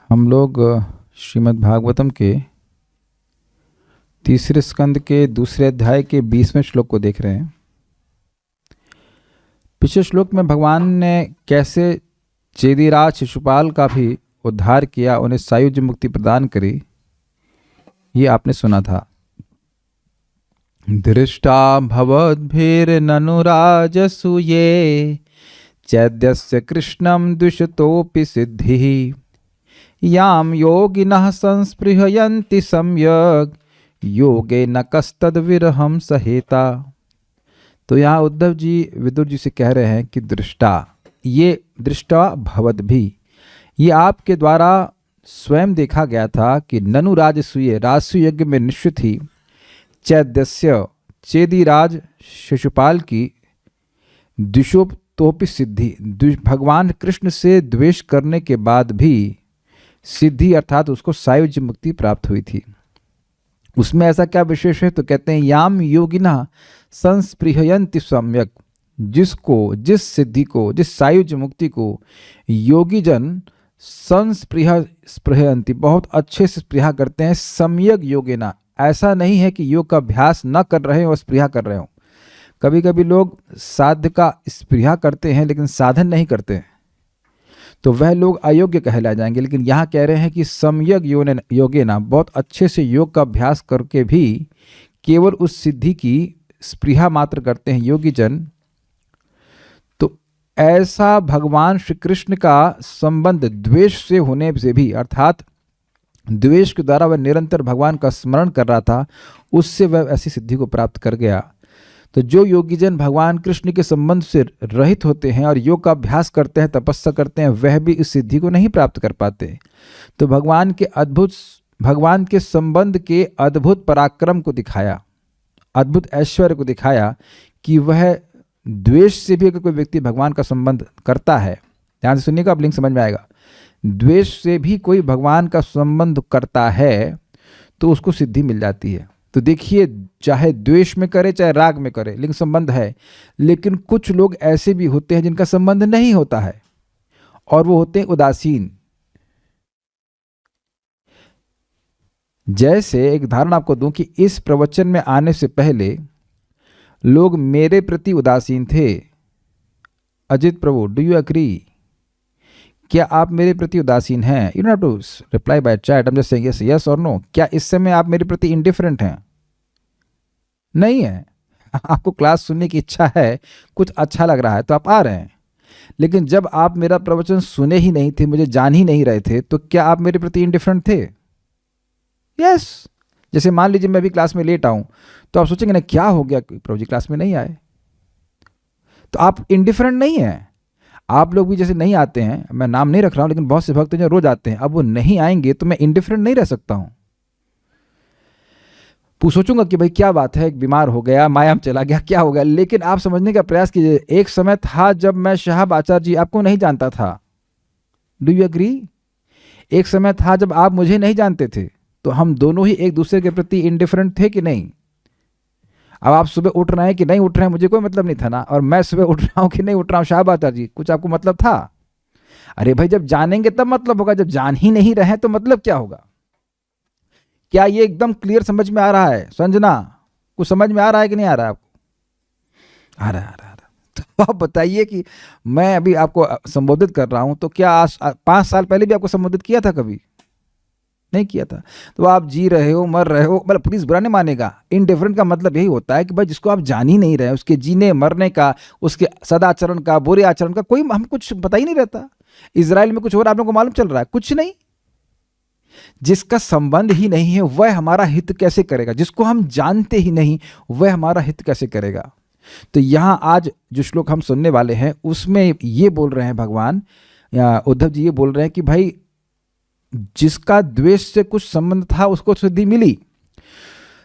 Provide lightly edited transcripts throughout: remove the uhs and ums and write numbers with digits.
हम लोग श्रीमद् भागवतम के तीसरे स्कंद के दूसरे अध्याय के 20वें श्लोक को देख रहे हैं। पिछले श्लोक में भगवान ने कैसे चेदीराज शिशुपाल का भी उद्धार किया, उन्हें सायुज्य मुक्ति प्रदान करी, ये आपने सुना था। दृष्टा भवद्भिर्ननु राजसूये चैद्यस्य कृष्णं दुषतोऽपि सिद्धिः याम योगिनः संस्पृहयन्ति सम्यक् योगेन कस्तद्विरहं सहेता। तो यहाँ उद्धव जी विदुर जी से कह रहे हैं कि ये दृष्टा भवद्भिः, ये आपके द्वारा स्वयं देखा गया था कि ननु राजसूये, राजसूय यज्ञ में निश्चित ही, चैद्यस्य चेदीराज शिशुपाल की द्विषोपि सिद्धि, भगवान कृष्ण से द्वेष करने के बाद भी सिद्धि अर्थात उसको सायुज्य मुक्ति प्राप्त हुई थी। उसमें ऐसा क्या विशेष है? तो कहते हैं याम योगिना संस्पृहयन्ति सम्यक, जिस सिद्धि को, जिस सायुज्य मुक्ति को योगी जन स्पृहयन्ति, बहुत अच्छे से स्पृहा करते हैं। सम्यक योगिना, ऐसा नहीं है कि योग का अभ्यास न कर रहे हो और स्पृहा कर रहे हो। कभी कभी लोग साध्य का स्पृहा करते हैं लेकिन साधन नहीं करते हैं, तो वह लोग अयोग्य कहलाए जाएंगे। लेकिन यहाँ कह रहे हैं कि सम्यक योगेना, बहुत अच्छे से योग का अभ्यास करके भी केवल उस सिद्धि की स्पृहा मात्र करते हैं योगी जन। तो ऐसा भगवान श्री कृष्ण का संबंध द्वेष से होने से भी, अर्थात द्वेष के द्वारा वह निरंतर भगवान का स्मरण कर रहा था, उससे वह ऐसी सिद्धि को प्राप्त कर गया। तो जो योगी जन भगवान कृष्ण के संबंध से रहित होते हैं और योग का अभ्यास करते हैं, तपस्या करते हैं, वह भी इस सिद्धि को नहीं प्राप्त कर पाते। तो भगवान के संबंध के अद्भुत पराक्रम को दिखाया, अद्भुत ऐश्वर्य को दिखाया कि वह द्वेष से भी अगर कोई व्यक्ति भगवान का संबंध करता है, ध्यान से सुनिएगा, अब लिंक समझ में आएगा। द्वेष से भी कोई भगवान का संबंध करता है तो उसको सिद्धि मिल जाती है। तो देखिए, चाहे द्वेष में करे चाहे राग में करे, लेकिन संबंध है। लेकिन कुछ लोग ऐसे भी होते हैं जिनका संबंध नहीं होता है और वो होते हैं उदासीन। जैसे एक उदाहरण आपको दूं कि इस प्रवचन में आने से पहले लोग मेरे प्रति उदासीन थे। Ajit Prabhu, do you agree? क्या आप मेरे प्रति उदासीन हैं? You don't have to reply by chat, I am just saying yes, yes और नो। क्या इस समय आप मेरे प्रति इंडिफरेंट हैं? नहीं है। आपको क्लास सुनने की इच्छा है, कुछ अच्छा लग रहा है तो आप आ रहे हैं। लेकिन जब आप मेरा प्रवचन सुने ही नहीं थे, मुझे जान ही नहीं रहे थे, तो क्या आप मेरे प्रति इंडिफरेंट थे? यस। जैसे मान लीजिए मैं भी क्लास में लेट आऊं तो आप सोचेंगे ना क्या हो गया, प्रभु जी क्लास में नहीं आए, तो आप इंडिफरेंट नहीं हैं। आप लोग भी जैसे नहीं आते हैं, मैं नाम नहीं रख रहा हूं, लेकिन बहुत से भक्त जो रोज आते हैं, अब वो नहीं आएंगे तो मैं इंडिफरेंट नहीं रह सकता हूं। सोचूंगा कि भाई क्या बात है, बीमार हो गया, माया में चला गया, क्या हो गया। लेकिन आप समझने का प्रयास कीजिए, एक समय था जब मैं शहाब आचार्य जी आपको नहीं जानता था। Do you agree? एक समय था जब आप मुझे नहीं जानते थे, तो हम दोनों ही एक दूसरे के प्रति इंडिफरेंट थे कि नहीं? अब आप सुबह उठ रहे हैं कि नहीं उठ रहे हैं, मुझे कोई मतलब नहीं था ना, और मैं सुबह उठ रहा हूं कि नहीं उठ रहा हूं, शहाब आचार्य जी, कुछ आपको मतलब था? अरे भाई, जब जानेंगे तब मतलब होगा, जब जान ही नहीं रहे तो मतलब क्या होगा? क्या ये एकदम क्लियर समझ में आ रहा है? संजना, कुछ समझ में आ रहा है कि नहीं आ रहा है आपको? आ रहा है। तो आप बताइए कि मैं अभी आपको संबोधित कर रहा हूं, तो क्या 5 साल पहले भी आपको संबोधित किया था? कभी नहीं किया था। तो आप जी रहे हो, मर रहे हो, मतलब प्लीज बुरा नहीं मानेगा। इनडिफरेंट का मतलब यही होता है कि भाई जिसको आप जान ही नहीं रहे, उसके जीने मरने का, उसके सदाचरण का, बुरे आचरण का कोई हम कुछ पता ही नहीं रहता। इजराइल में कुछ हो रहा है, आप लोगों को मालूम चल रहा है? कुछ नहीं। जिसका संबंध ही नहीं है वह हमारा हित कैसे करेगा? जिसको हम जानते ही नहीं वह हमारा हित कैसे करेगा? तो यहां आज जो श्लोक हम सुनने वाले हैं उसमें ये बोल रहे हैं भगवान, या उद्धव जी ये बोल रहे हैं कि भाई जिसका द्वेष से कुछ संबंध था उसको सिद्धि मिली,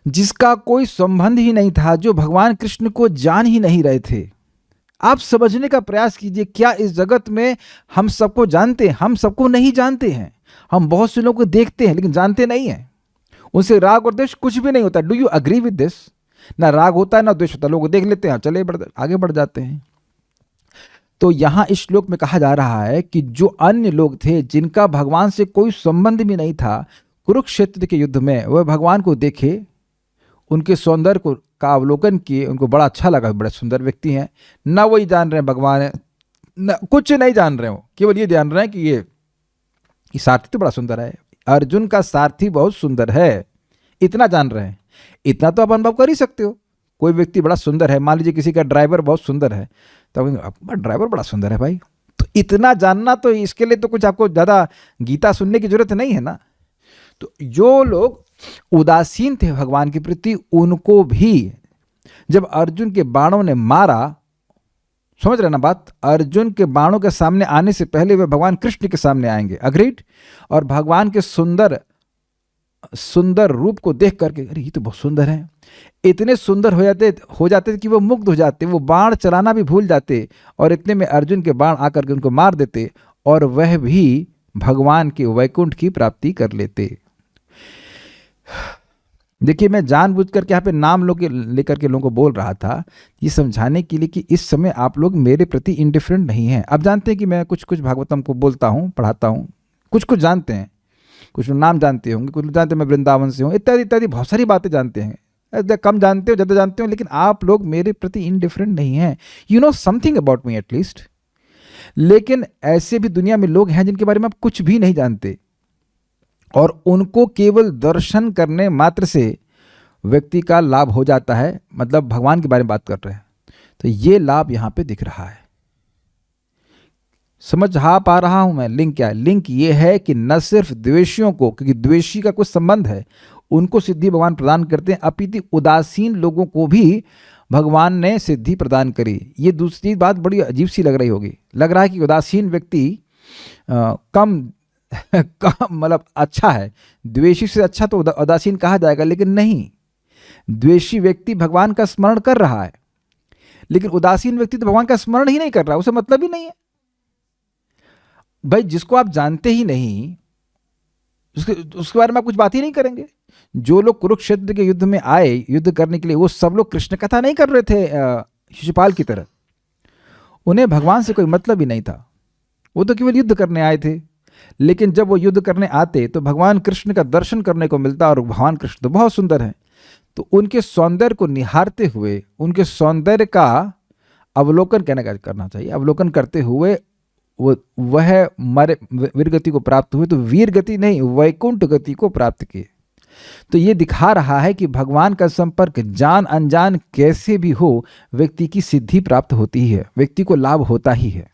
जिसका कोई संबंध ही नहीं था, जो भगवान कृष्ण को जान ही नहीं रहे थे। आप समझने का प्रयास कीजिए, क्या इस जगत में हम सबको जानते हैं? हम सबको नहीं जानते हैं। हम बहुत से लोगों को देखते हैं लेकिन जानते नहीं हैं। उनसे राग और द्वेष कुछ भी नहीं होता। Do you agree with this? ना राग होता है ना द्वेष होता है। लोग देख लेते हैं, चले आगे बढ़ जाते हैं। तो यहाँ इस श्लोक में कहा जा रहा है कि जो अन्य लोग थे जिनका भगवान से कोई संबंध भी नहीं था, कुरुक्षेत्र के युद्ध में वह भगवान को देखे, उनके सौंदर्य को का अवलोकन किए, उनको बड़ा अच्छा लगा, बड़े सुंदर व्यक्ति हैं। ना वही जान रहे हैं भगवान है, न कुछ नहीं जान रहे हो, केवल ये जान रहे हैं कि ये सारथी तो बड़ा सुंदर है, अर्जुन का सारथी बहुत सुंदर है, इतना जान रहे हैं। इतना तो आप अनुभव कर ही सकते हो। कोई व्यक्ति बड़ा सुंदर है, मान लीजिए किसी का ड्राइवर बहुत सुंदर है, तो ड्राइवर बड़ा सुंदर है भाई, तो इतना जानना, तो इसके लिए तो कुछ आपको ज़्यादा गीता सुनने की जरूरत नहीं है ना। तो जो लोग उदासीन थे भगवान के प्रति, उनको भी जब अर्जुन के बाणों ने मारा, समझ रहे ना बात, अर्जुन के बाणों के सामने आने से पहले वे भगवान कृष्ण के सामने आएंगे, अग्रीड। और भगवान के सुंदर रूप को देख करके, अरे ये तो बहुत सुंदर है, इतने सुंदर हो जाते कि वो मुग्ध हो जाते, वो बाण चलाना भी भूल जाते, और इतने में अर्जुन के बाण आकर के उनको मार देते, और वह भी भगवान के वैकुंठ की प्राप्ति कर लेते। देखिए, मैं जानबूझ करके यहाँ पे नाम लेकर के लोगों को बोल रहा था, ये समझाने के लिए कि इस समय आप लोग मेरे प्रति इंडिफरेंट नहीं हैं। अब जानते हैं कि मैं कुछ कुछ भागवतम को बोलता हूँ, पढ़ाता हूँ, कुछ कुछ जानते हैं, कुछ लोग नाम जानते होंगे, कुछ लोग जानते हैं मैं वृंदावन से हूँ, इत्यादि इत्यादि बहुत सारी बातें जानते हैं। कम जानते हो, ज़्यादा जानते हो, लेकिन आप लोग मेरे प्रति इंडिफरेंट नहीं हैं। You know something about me at least. लेकिन ऐसे भी दुनिया में लोग हैं जिनके बारे में आप कुछ भी नहीं जानते, और उनको केवल दर्शन करने मात्र से व्यक्ति का लाभ हो जाता है। मतलब भगवान के बारे में बात कर रहे हैं, तो ये लाभ यहाँ पे दिख रहा है। समझ पा रहा हूं मैं लिंक क्या है? लिंक ये है कि न सिर्फ द्वेषियों को, क्योंकि द्वेषी का कुछ संबंध है, उनको सिद्धि भगवान प्रदान करते हैं, अपितु उदासीन लोगों को भी भगवान ने सिद्धि प्रदान करी। ये दूसरी बात बड़ी अजीब सी लग रही होगी, लग रहा है कि उदासीन व्यक्ति कम मतलब अच्छा है, द्वेषी से अच्छा तो उदासीन कहा जाएगा, लेकिन नहीं, द्वेषी व्यक्ति भगवान का स्मरण कर रहा है, लेकिन उदासीन व्यक्ति तो भगवान का स्मरण ही नहीं कर रहा, उसे मतलब ही नहीं है। भाई, जिसको आप जानते ही नहीं उसके बारे में आप कुछ बात ही नहीं करेंगे। जो लोग कुरुक्षेत्र के युद्ध में आए युद्ध करने के लिए, वो सब लोग कृष्ण कथा नहीं कर रहे थे शिशुपाल की तरह, उन्हें भगवान से कोई मतलब ही नहीं था, वो तो केवल युद्ध करने आए थे। लेकिन जब वो युद्ध करने आते तो भगवान कृष्ण का दर्शन करने को मिलता, और भगवान कृष्ण तो बहुत सुंदर हैं, तो उनके सौंदर्य को निहारते हुए, उनके सौंदर्य का अवलोकन करना चाहिए, अवलोकन करते हुए वह वीर गति को प्राप्त हुए, तो वीर गति नहीं, वैकुंठ गति को प्राप्त किए। तो ये दिखा रहा है कि भगवान का संपर्क जान अनजान कैसे भी हो, व्यक्ति की सिद्धि प्राप्त होती ही है, व्यक्ति को लाभ होता ही है।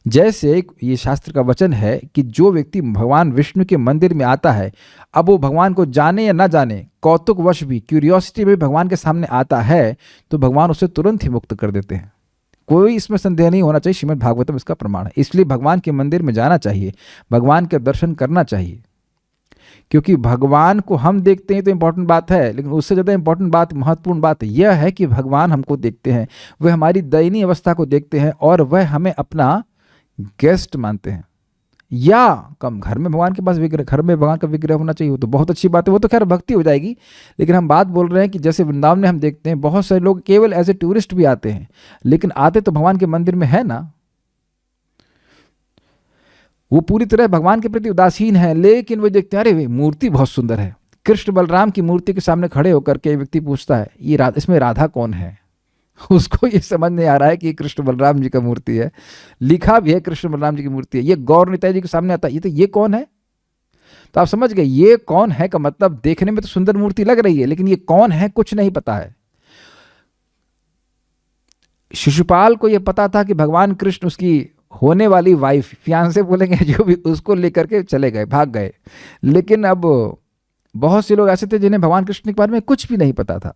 जैसे ये शास्त्र का वचन है कि जो व्यक्ति भगवान विष्णु के मंदिर में आता है, अब वो भगवान को जाने या ना जाने, कौतुकवश भी, क्यूरियोसिटी में भगवान के सामने आता है, तो भगवान उसे तुरंत ही मुक्त कर देते हैं। कोई इसमें संदेह नहीं होना चाहिए, श्रीमद् भागवतम इसका प्रमाण है। इसलिए भगवान के मंदिर में जाना चाहिए, भगवान के दर्शन करना चाहिए, क्योंकि भगवान को हम देखते हैं तो इम्पोर्टेंट बात है, लेकिन उससे ज़्यादा इम्पोर्टेंट बात, महत्वपूर्ण बात यह है कि भगवान हमको देखते हैं, वह हमारी दयनीय अवस्था को देखते हैं, और वह हमें अपना गेस्ट मानते हैं। या कम घर में भगवान के पास विग्रह, घर में भगवान का विग्रह होना चाहिए, वो तो बहुत अच्छी बात है, वो तो खैर भक्ति हो जाएगी। लेकिन हम बात बोल रहे हैं कि जैसे वृंदावन में हम देखते हैं बहुत सारे लोग केवल एज ए टूरिस्ट भी आते हैं, लेकिन आते तो भगवान के मंदिर में है ना, वो पूरी तरह भगवान के प्रति उदासीन है, लेकिन वो देखते हैं अरे मूर्ति बहुत सुंदर है। कृष्ण बलराम की मूर्ति के सामने खड़े होकर के व्यक्ति पूछता है ये इसमें राधा कौन है? उसको ये समझ नहीं आ रहा है कि कृष्ण बलराम जी का मूर्ति है, लिखा भी है कृष्ण बलराम जी की मूर्ति है। ये गौर निताई जी के सामने आता है, ये कौन है? तो आप समझ गए, ये कौन है का मतलब देखने में तो सुंदर मूर्ति लग रही है, लेकिन ये कौन है कुछ नहीं पता है। शिशुपाल को यह पता था कि भगवान कृष्ण उसकी होने वाली वाइफ, फियांसे बोलेंगे जो भी, उसको लेकर के चले गए, भाग गए। लेकिन अब बहुत से लोग ऐसे थे जिन्हें भगवान कृष्ण के बारे में कुछ भी नहीं पता था,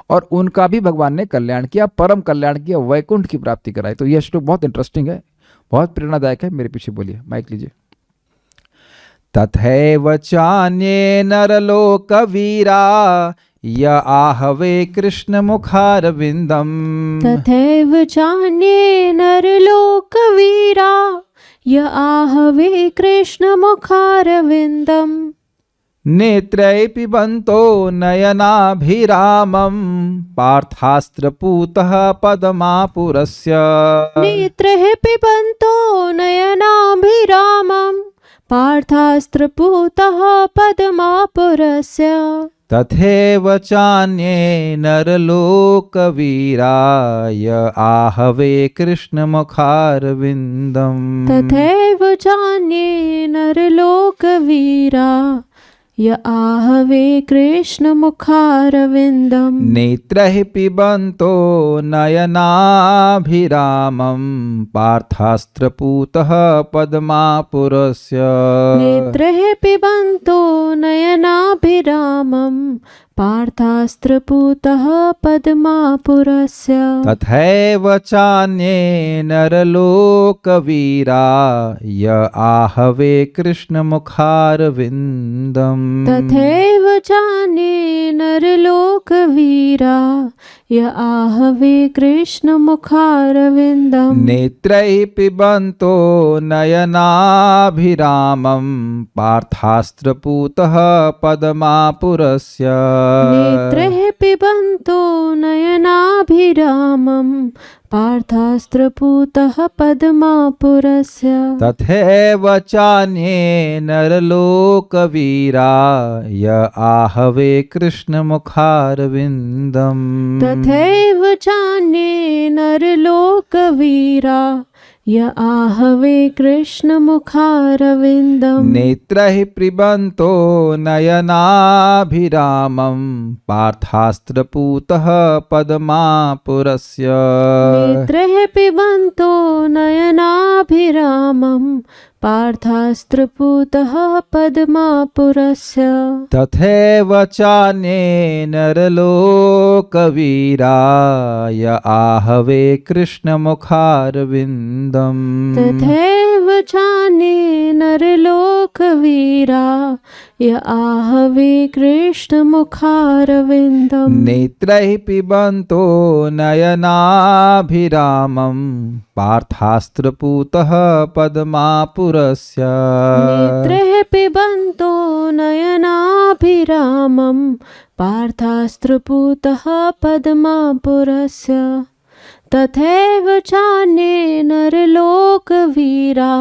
और उनका भी भगवान ने कल्याण किया, परम कल्याण किया, वैकुंठ की प्राप्ति कराई। तो यह श्लोक बहुत इंटरेस्टिंग है, बहुत प्रेरणादायक है। मेरे पीछे बोलिए, माइक लीजिए। तथैव चान्ये नरलोक वीरा य आहवे कृष्ण मुखारविंदम। तथैव चान्ये नरलोक वीरा य आहवे कृष्ण मुखारविंदम। नेत्रै पिबन्तो नयनाभिरामं पार्थास्त्रपूतः पद्मापुरस्य। नेत्रैः पिबन्तो नयनाभिरामं पार्थास्त्रपूतः पद्मापुरस्य। तथैव चान्ये नरलोकवीराय आहवे कृष्णमुखारविन्दम्। तथैव चान्ये नरलोकवीरा य आहवे कृष्णमुखारविन्दम्। नेत्रैः पिबन्तो नयनाभिरामं पार्थास्त्रपूतः पद्मापुरस्य। नेत्रैः पिबन्तो नयनाभिरामं पार्थास्त्रपूतः पद्मापुरस्य। तथैव चान्ये नरलोकवीरा य आहवे कृष्णमुखारविन्दम्। तथैव चान्ये नरलोकवीरा य आहवे कृष्णमुखारविन्दम्। नेत्रैः पिबन्तो नयनाभिरामं पार्थास्त्रपूतः पद्मापुरस्य। नेत्रैः पिबन्तो नयनाभिरामं पार्थास्त्रपूतः पद्मापुरस्य। तथैव चान्ये नरलोकवीरा य आहवे कृष्णमुखारविन्दम्। तथैव चान्ये नरलोकवीरा य आहवे कृष्णमुखारविन्दम्। नेत्रैः पिबन्तो नयनाभिरामं पार्थास्त्रपूतः पद्मापुरस्य। नेत्रैः पिबन्तो नयनाभिरामं पार्थास्त्रपूतः पद्मापुरस्य। तथैव चान्ये नरलोकवीरा य आहवे कृष्णमुखारविन्दम्। तथैव चान्ये नरलोकवीरा य आहवे कृष्णमुखारविन्दम्। नेत्रैः पिबन्तो नयनाभिरामं पार्थास्त्रपूतः पद्मापुरस्य। नेत्रैः पिबन्तो नयनाभिरामं पार्थास्त्रपूतः पद्मापुरस्य। तथैव चान्ये नरलोकवीरा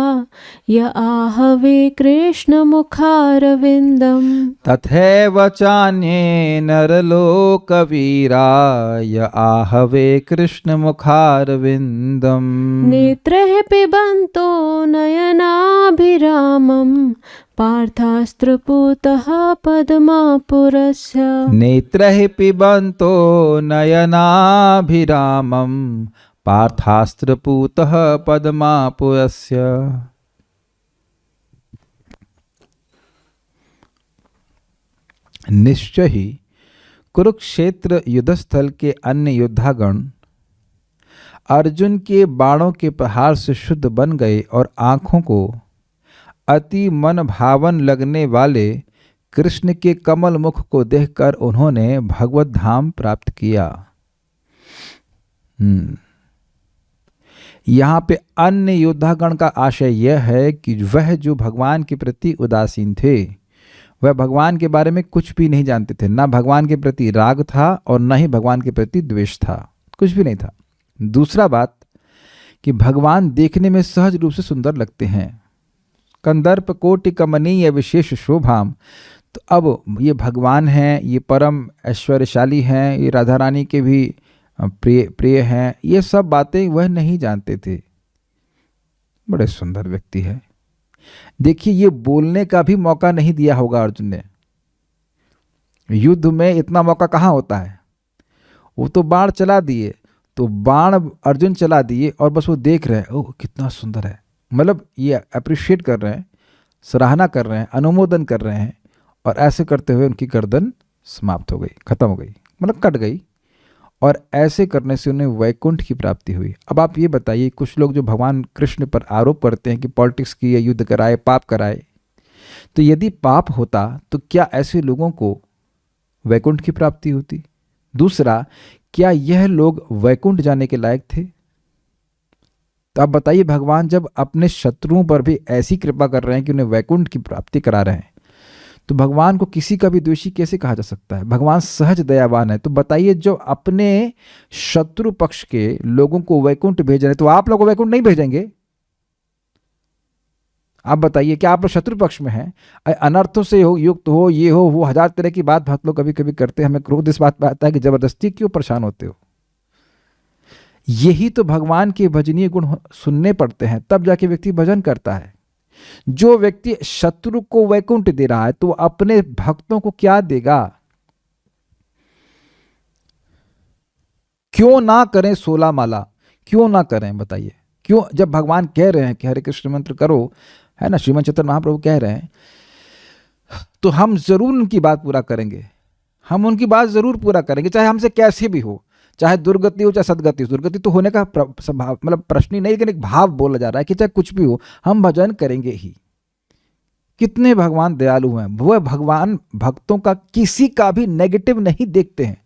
य आहवे कृष्णमुखारविन्दम्। तथैव चान्ये नरलोकवीरा य आहवे कृष्णमुखारविन्दम्। नेत्रैः पिबन्तो नयनाभिरामं पार्थास्त्रपूतः पद्मापुरस्य। नेत्रैः पिबन्तो नयनाभिरामं पार्थास्त्रपूतः पद्मापुरस्य। निश्चय ही कुरुक्षेत्र युद्धस्थल के अन्य योद्धागण अर्जुन के बाणों के प्रहार से शुद्ध बन गए और आंखों को अति मन भावन लगने वाले कृष्ण के कमल मुख को देखकर उन्होंने भगवत धाम प्राप्त किया। यहाँ पे अन्य योद्धागण का आशय यह है कि वह जो भगवान के प्रति उदासीन थे, वह भगवान के बारे में कुछ भी नहीं जानते थे, ना भगवान के प्रति राग था और न ही भगवान के प्रति द्वेष था, कुछ भी नहीं था। दूसरा बात कि भगवान देखने में सहज रूप से सुंदर लगते हैं, कंदर्प कोटि कमनीय विशेष शोभाम। तो अब ये भगवान हैं, ये परम ऐश्वर्यशाली हैं, ये राधा रानी के भी प्रिय हैं, ये सब बातें वह नहीं जानते थे। बड़े सुंदर व्यक्ति है। देखिए, ये बोलने का भी मौका नहीं दिया होगा अर्जुन ने। युद्ध में इतना मौका कहाँ होता है। वो तो बाण चला दिए, तो बाण अर्जुन चला दिए और बस वो देख रहे हैं, ओह कितना सुंदर है, मतलब ये अप्रिशिएट कर रहे हैं, सराहना कर रहे हैं, अनुमोदन कर रहे हैं, और ऐसे करते हुए उनकी गर्दन समाप्त हो गई, खत्म हो गई, मतलब कट गई। और ऐसे करने से उन्हें वैकुंठ की प्राप्ति हुई। अब आप ये बताइए, कुछ लोग जो भगवान कृष्ण पर आरोप करते हैं कि पॉलिटिक्स किए, युद्ध कराए, पाप कराए, तो यदि पाप होता तो क्या ऐसे लोगों को वैकुंठ की प्राप्ति होती? दूसरा, क्या यह लोग वैकुंठ जाने के लायक थे? तो आप बताइए, भगवान जब अपने शत्रुओं पर भी ऐसी कृपा कर रहे हैं कि उन्हें वैकुंठ की प्राप्ति करा रहे हैं, तो भगवान को किसी का भी द्वेषी कैसे कहा जा सकता है? भगवान सहज दयावान है। तो बताइए, जो अपने शत्रु पक्ष के लोगों को वैकुंठ भेज रहे, तो आप लोग को वैकुंठ नहीं भेजेंगे? आप बताइए, क्या आप लोग शत्रु पक्ष में हैं? अनर्थों से हो, युक्त हो, ये हो वो, हजार तरह की बात भक्त लोग कभी कभी करते हैं। हमें क्रोध इस बात पर आता है कि जबरदस्ती क्यों परेशान होते हो। यही तो भगवान के भजनीय गुण सुनने पड़ते हैं, तब जाके व्यक्ति भजन करता है। जो व्यक्ति शत्रु को वैकुंठ दे रहा है, तो अपने भक्तों को क्या देगा? क्यों ना करें 16 माला? क्यों ना करें बताइए? क्यों? जब भगवान कह रहे हैं कि हरे कृष्ण मंत्र करो, है ना, श्रीमद चैतन्य महाप्रभु कह रहे हैं, तो हम जरूर उनकी बात पूरा करेंगे। हम उनकी बात जरूर पूरा करेंगे, चाहे हमसे कैसे भी हो, चाहे दुर्गति हो चाहे सदगति हो। दुर्गति तो होने का मतलब प्रश्न ही नहीं, लेकिन एक भाव बोला जा रहा है कि चाहे कुछ भी हो, हम भजन करेंगे ही। कितने भगवान दयालु हैं। वह भगवान भक्तों का किसी का भी नेगेटिव नहीं देखते हैं।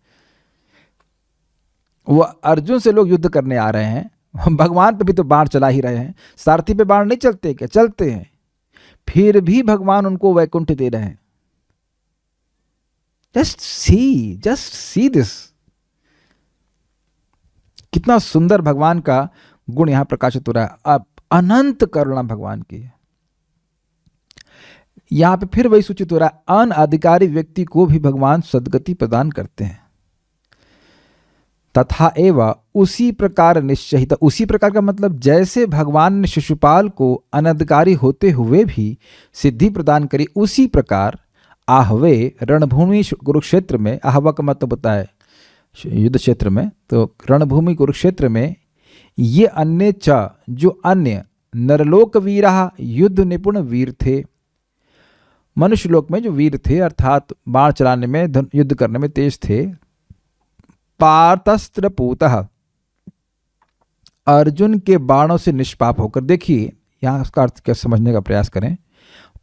वह अर्जुन से लोग युद्ध करने आ रहे हैं, भगवान पे भी तो बाण चला ही रहे हैं। सारथी पे बाण नहीं चलते क्या? चलते हैं। फिर भी भगवान उनको वैकुंठ दे रहे हैं। Just see this. कितना सुंदर भगवान का गुण यहां प्रकाशित हो रहा है। अब अनंत करुणा भगवान की। यहां पे फिर वही सूचित हो रहा है, अनअधिकारी व्यक्ति को भी भगवान सद्गति प्रदान करते हैं। तथा एवं उसी प्रकार निश्चयित। उसी प्रकार का मतलब जैसे भगवान ने शिशुपाल को अनधिकारी होते हुए भी सिद्धि प्रदान करी, उसी प्रकार आहवे रणभूमि कुरुक्षेत्र में, आहवा का मतलब होता है युद्ध क्षेत्र में, तो रणभूमि कुरुक्षेत्र में ये अन्य च, जो अन्य नरलोक वीरा, युद्ध निपुण वीर थे। मनुष्य लोक में जो वीर थे, अर्थात बाण चलाने में, युद्ध करने में तेज थे, पार्थस्त्र पूतः, अर्जुन के बाणों से निष्पाप होकर। देखिए यहां उसका अर्थ क्या समझने का प्रयास करें।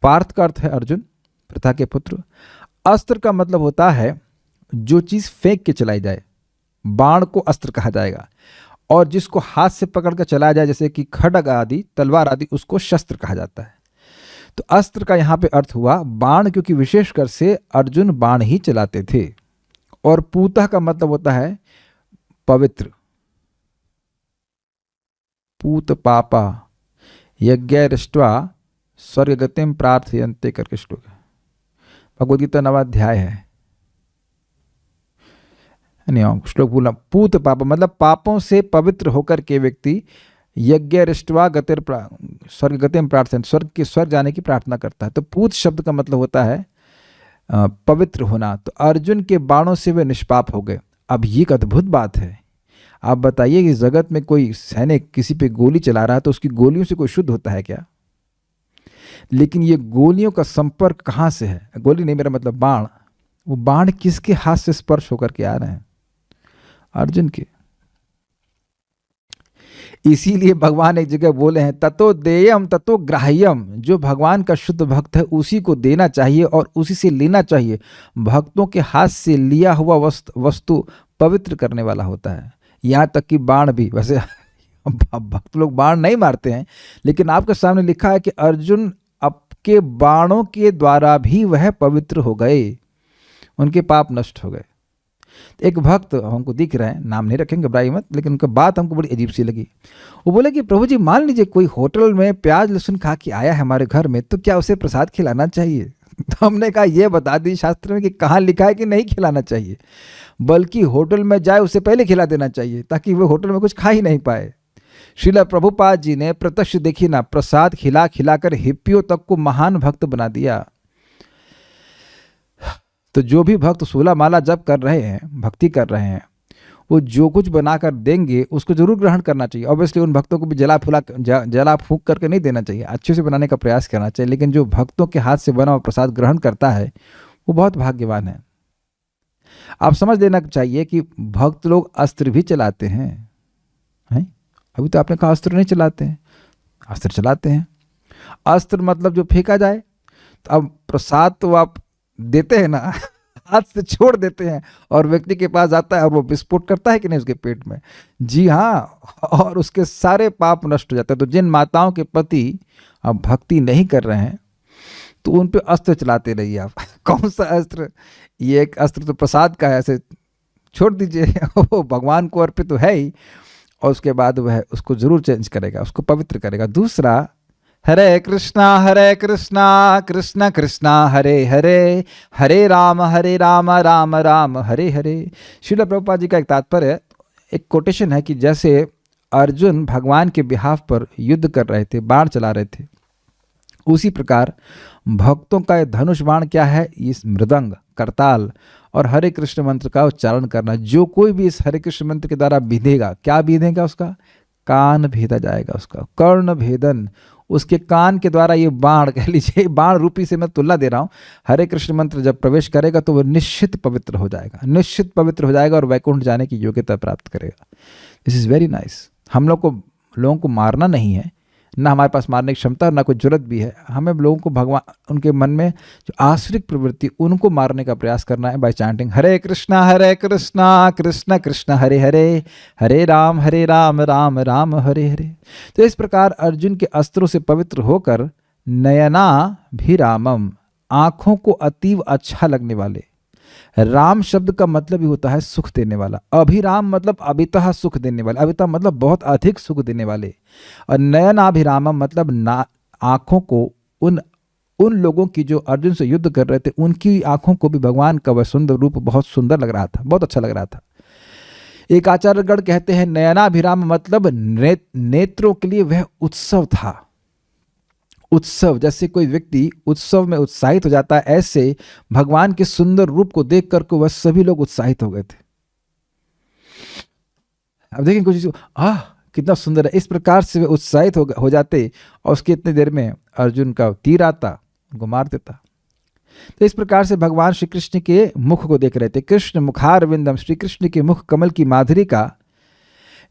पार्थ का अर्थ है अर्जुन, प्रथा के पुत्र। अस्त्र का मतलब होता है जो चीज फेंक के चलाई जाए, बाण को अस्त्र कहा जाएगा। और जिसको हाथ से पकड़ कर चलाया जाए, जैसे कि खड्ग आदि, तलवार आदि, उसको शस्त्र कहा जाता है। तो अस्त्र का यहां पे अर्थ हुआ बाण, क्योंकि विशेषकर से अर्जुन बाण ही चलाते थे। और पूतः का मतलब होता है पवित्र। पूत पापा यज्ञैरिष्ट्वा स्वर्गगतिम प्रार्थयन्ते करके श्लोक है, भगवद गीता 9वां अध्याय है। श्लोक बोला, पूत पापा मतलब पापों से पवित्र होकर के व्यक्ति यज्ञैरिष्ट्वा गतिर स्वर्गगतिम प्रार्थयन्ते, स्वर्ग जाने की प्रार्थना करता है। तो पूत शब्द का मतलब होता है पवित्र होना। तो अर्जुन के बाणों से वे निष्पाप हो गए। अब ये एक अद्भुत बात है। आप बताइए कि जगत में कोई सैनिक किसी पे गोली चला रहा है तो उसकी गोलियों से कोई शुद्ध होता है क्या? लेकिन ये गोलियों का संपर्क कहाँ से है? गोली नहीं, मेरा मतलब बाण। वो बाण किसके हाथ से स्पर्श होकर के आ रहे हैं? अर्जुन के। इसीलिए भगवान एक जगह बोले हैं, ततो देयम ततो ग्राह्यम। जो भगवान का शुद्ध भक्त है उसी को देना चाहिए और उसी से लेना चाहिए। भक्तों के हाथ से लिया हुआ वस्तु पवित्र करने वाला होता है। यहाँ तक कि बाण भी, वैसे भक्त लोग बाण नहीं मारते हैं, लेकिन आपके सामने लिखा है कि अर्जुन आपके बाणों के द्वारा भी वह पवित्र हो गए, उनके पाप नष्ट हो गए। एक भक्त हमको दिख रहे हैं, नाम नहीं रखेंगे, घबराइए मत, लेकिन उनका बात हमको बड़ी अजीब सी लगी। वो बोले कि प्रभु जी, मान लीजिए कोई होटल में प्याज लहसुन खा के आया है हमारे घर में, तो क्या उसे प्रसाद खिलाना चाहिए? तो हमने कहा ये बता दी शास्त्र में कि कहाँ लिखा है कि नहीं खिलाना चाहिए, बल्कि होटल में जाए उससे पहले खिला देना चाहिए, ताकि वो होटल में कुछ खा ही नहीं पाए। श्रील प्रभुपाद जी ने प्रत्यक्ष देखी ना, प्रसाद खिला खिलाकर हिप्पियों तक को महान भक्त बना दिया। तो जो भी भक्त 16 माला जप कर रहे हैं, भक्ति कर रहे हैं, वो जो कुछ बनाकर देंगे उसको जरूर ग्रहण करना चाहिए। ऑब्वियसली उन भक्तों को भी जला फूंक करके नहीं देना चाहिए, अच्छे से बनाने का प्रयास करना चाहिए। लेकिन जो भक्तों के हाथ से बना हुआ प्रसाद ग्रहण करता है वो बहुत भाग्यवान है। आप समझ लेना चाहिए कि भक्त लोग अस्त्र भी चलाते हैं। अभी तो आपने कहा अस्त्र नहीं चलाते हैं, अस्त्र चलाते हैं। अस्त्र मतलब जो फेंका जाए। तो अब प्रसाद तो आप देते हैं ना, हाथ से छोड़ देते हैं और व्यक्ति के पास जाता है और वो विस्फोट करता है कि नहीं उसके पेट में? जी हाँ, और उसके सारे पाप नष्ट हो जाते हैं। तो जिन माताओं के पति अब भक्ति नहीं कर रहे हैं तो उन पे अस्त्र चलाते रहिए आप। कौन सा अस्त्र? ये एक अस्त्र तो प्रसाद का है, ऐसे छोड़ दीजिए, वो भगवान को अर्पित तो है ही, और उसके बाद वह उसको जरूर चेंज करेगा, उसको पवित्र करेगा। दूसरा, हरे कृष्णा कृष्ण कृष्णा हरे हरे, हरे राम राम राम हरे हरे। श्रील प्रभुपाद जी का एक तात्पर्य, एक कोटेशन है कि जैसे अर्जुन भगवान के बिहाफ पर युद्ध कर रहे थे, बाण चला रहे थे, उसी प्रकार भक्तों का ये धनुष बाण क्या है? इस मृदंग, करताल और हरे कृष्ण मंत्र का उच्चारण करना। जो कोई भी इस हरे कृष्ण मंत्र के द्वारा बीधेगा, क्या बीधेगा? उसका कान भेदा जाएगा, उसका कर्ण भेदन, उसके कान के द्वारा ये बाण, कह लीजिए बाण रूपी से मैं तुलना दे रहा हूँ, हरे कृष्ण मंत्र जब प्रवेश करेगा तो वह निश्चित पवित्र हो जाएगा, निश्चित पवित्र हो जाएगा और वैकुंठ जाने की योग्यता प्राप्त करेगा। This is very nice. हम लोगों को मारना नहीं है, ना हमारे पास मारने की क्षमता, ना कोई जरूरत भी है। हमें लोगों को भगवान, उनके मन में जो आश्रित प्रवृत्ति, उनको मारने का प्रयास करना है बाय चैंटिंग हरे कृष्णा कृष्ण कृष्ण हरे हरे, हरे राम राम राम हरे हरे। तो इस प्रकार अर्जुन के अस्त्रों से पवित्र होकर नयनाभिरामम, आँखों को अतीव अच्छा लगने वाले, राम शब्द का मतलब ही होता है सुख देने वाला, अभिराम मतलब अभितः सुख देने वाले, अभितः मतलब बहुत अधिक सुख देने वाले, और नयनाभिरामम मतलब आँखों को, उन लोगों की जो अर्जुन से युद्ध कर रहे थे, उनकी आँखों को भी भगवान का वह सुंदर रूप बहुत सुंदर लग रहा था, बहुत अच्छा लग रहा था। एक आचार्यगण कहते हैं नयनाभिराम मतलब नेत्रों के लिए वह उत्सव था। उत्सव, जैसे कोई व्यक्ति उत्सव में उत्साहित हो जाता है, ऐसे भगवान के सुंदर रूप को देख कर को वह सभी लोग उत्साहित हो गए थे। अब देखिए कुछ, कितना सुंदर है, इस प्रकार से वे उत्साहित हो जाते, और उसके इतने देर में अर्जुन का तीर आता, उनको मार देता। तो इस प्रकार से भगवान श्री कृष्ण के मुख को देख रहे थे। कृष्ण मुखारविंदम, श्री कृष्ण के मुख कमल की माधुरी का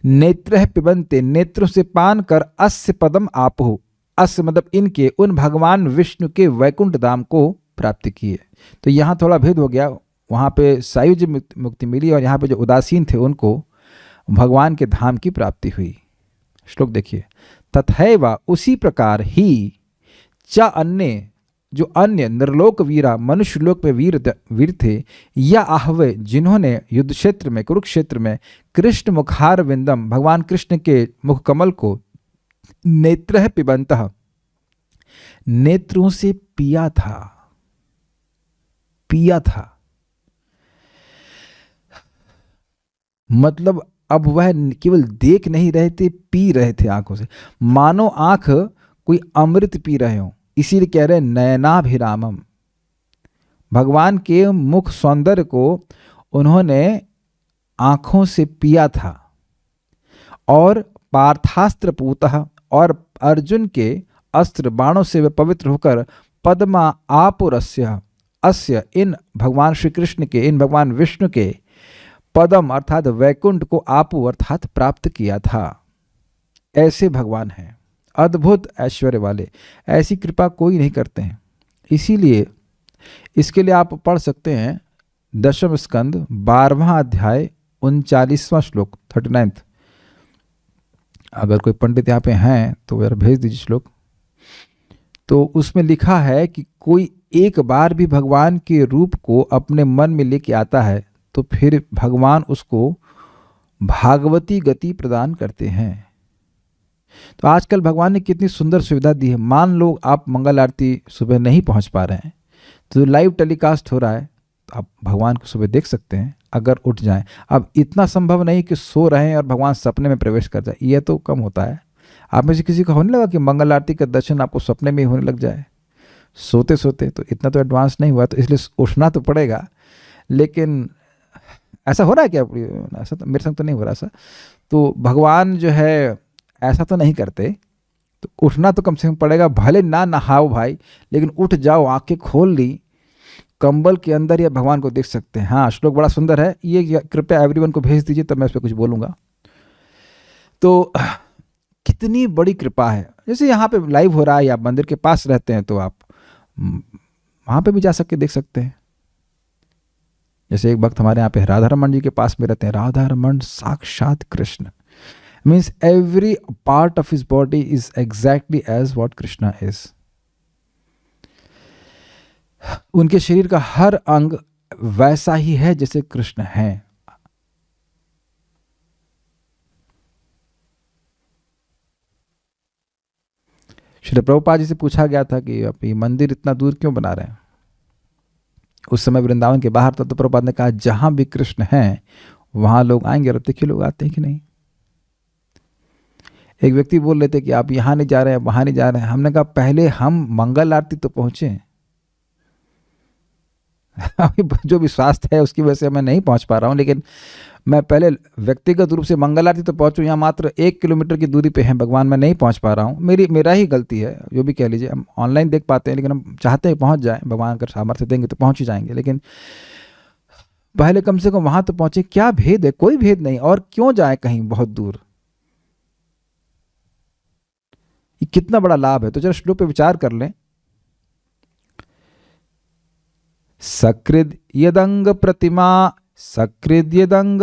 नेत्र पिबंते, नेत्रों से पान कर अस्य पदम आपहु, अस्य मतलब इनके, उन भगवान विष्णु के वैकुंठ धाम को प्राप्त किए। तो यहाँ थोड़ा भेद हो गया, वहाँ पे सायुज्य मुक्ति मिली, और यहाँ पे जो उदासीन थे उनको भगवान के धाम की प्राप्ति हुई। श्लोक देखिए, तथैव उसी प्रकार ही, च अन्य, जो अन्य निर्लोक वीरा, मनुष्य लोक में वीर थे, या आहवे, जिन्होंने युद्ध क्षेत्र में, कुरुक्षेत्र में कृष्ण मुखार विंदम, भगवान कृष्ण के मुख कमल को नेत्र पिबंतः, नेत्रों से पिया था, मतलब अब वह केवल देख नहीं रहे थे, पी रहे थे आंखों से, मानो आंख कोई अमृत पी रहे हो। इसीलिए कह रहे नयनाभिरामम, भगवान के मुख सौंदर्य को उन्होंने आंखों से पिया था। और पार्थास्त्र पूतः, और अर्जुन के अस्त्र बाणों से वे पवित्र होकर पद्मा आपुरस्य, अस्य इन भगवान श्री कृष्ण के, इन भगवान विष्णु के पदम अर्थात वैकुंठ को आपु अर्थात प्राप्त किया था। ऐसे भगवान हैं, अद्भुत ऐश्वर्य वाले, ऐसी कृपा कोई नहीं करते हैं। इसीलिए इसके लिए आप पढ़ सकते हैं दशम स्कंद 12वां अध्याय 39वां श्लोक 39। अगर कोई पंडित यहाँ पे हैं तो यार भेज दीजिए श्लोक। तो उसमें लिखा है कि कोई एक बार भी भगवान के रूप को अपने मन में लेके आता है तो फिर भगवान उसको भागवती गति प्रदान करते हैं। तो आजकल भगवान ने कितनी सुंदर सुविधा दी है। मान लो आप मंगल आरती सुबह नहीं पहुंच पा रहे हैं तो लाइव टेलीकास्ट हो रहा है, तो आप भगवान को सुबह देख सकते हैं अगर उठ जाएं। अब इतना संभव नहीं कि सो रहे हैं और भगवान सपने में प्रवेश कर जाए, यह तो कम होता है। आप में से किसी को होने लगा कि मंगल आरती का दर्शन आपको सपने में ही होने लग जाए सोते सोते? तो इतना तो एडवांस नहीं हुआ, तो इसलिए उठना तो पड़ेगा। लेकिन ऐसा हो रहा है क्या? ऐसा तो मेरे संग तो नहीं हो रहा ऐसा। तो भगवान जो है ऐसा तो नहीं करते, तो उठना तो कम से कम पड़ेगा। भले ना नहाओ भाई, लेकिन उठ जाओ, आंखें खोल ली, कंबल के अंदर या भगवान को देख सकते हैं। हाँ, श्लोक बड़ा सुंदर है, ये कृपया एवरीवन को भेज दीजिए, तब मैं इस पर कुछ बोलूँगा। तो कितनी बड़ी कृपा है। जैसे यहाँ पे लाइव हो रहा है, या मंदिर के पास रहते हैं तो आप वहाँ पे भी जा सकते देख सकते हैं। जैसे एक भक्त हमारे यहाँ पे राधा रमन जी के पास में रहते हैं। राधा रमन साक्षात Krishna, means every part of his body is exactly as what Krishna is. उनके शरीर का हर अंग वैसा ही है जैसे कृष्ण हैं। श्री प्रभुपाद जी से पूछा गया था कि आप ये मंदिर इतना दूर क्यों बना रहे हैं। उस समय वृंदावन के बाहर था, तो प्रभुपाद ने कहा जहां भी कृष्ण हैं वहां लोग आएंगे। और अब देखिए लोग आते हैं कि नहीं। एक व्यक्ति बोल रहे थे कि आप यहाँ नहीं जा रहे हैं, वहां नहीं जा रहे हैं। हमने कहा पहले हम मंगल आरती तो पहुंचे। जो विश्वास है उसकी वजह से मैं नहीं पहुंच पा रहा हूं, लेकिन मैं पहले व्यक्तिगत रूप से मंगल आरती तो पहुंचूं। यहाँ मात्र 1 किलोमीटर की दूरी पे है भगवान, मैं नहीं पहुंच पा रहा हूँ। मेरा ही गलती है, जो भी कह लीजिए। हम ऑनलाइन देख पाते हैं, लेकिन हम चाहते हैं पहुंच जाएं। भगवान अगर सामर्थ्य देंगे तो पहुंच ही जाएंगे, लेकिन पहले कम से कम वहां तो पहुंचे। क्या भेद है? कोई भेद नहीं। और क्यों जाए कहीं बहुत दूर? ये कितना बड़ा लाभ है। तो जरा श्लोक पे विचार कर लें। सकृद यदंग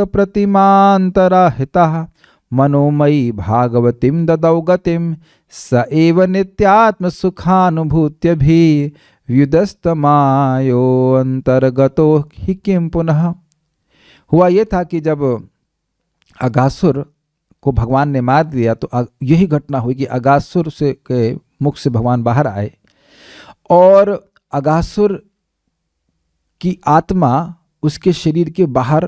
प्रतिमांतराहितः मनोमयी भागवतीं ददौ गतिं स एव नित्यात्म सुखानुभूत्यभि व्युदस्तमायो अंतर्गतो हि किं पुनः। हुआ ये था कि जब अगासुर को भगवान ने मार दिया, तो यही घटना हुई कि अगासुर से के मुख से भगवान बाहर आए, और अगासुर की आत्मा उसके शरीर के बाहर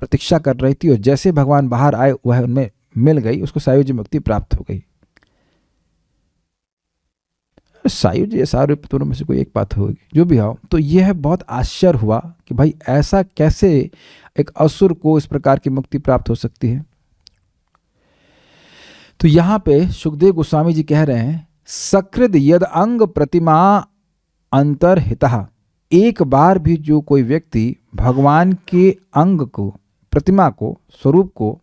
प्रतीक्षा कर रही थी। और जैसे भगवान बाहर आए वह उनमें मिल गई, उसको सायुज्य मुक्ति प्राप्त हो गई। सायुज्य या सारूप्य दोनों में से कोई एक बात होगी, जो भी हो। तो यह बहुत आश्चर्य हुआ कि भाई ऐसा कैसे एक असुर को इस प्रकार की मुक्ति प्राप्त हो सकती है। तो यहां पे सुखदेव गोस्वामी जी कह रहे हैं सकृद यद अंग प्रतिमा अंतर्हितः। एक बार भी जो कोई व्यक्ति भगवान के अंग को, प्रतिमा को, स्वरूप को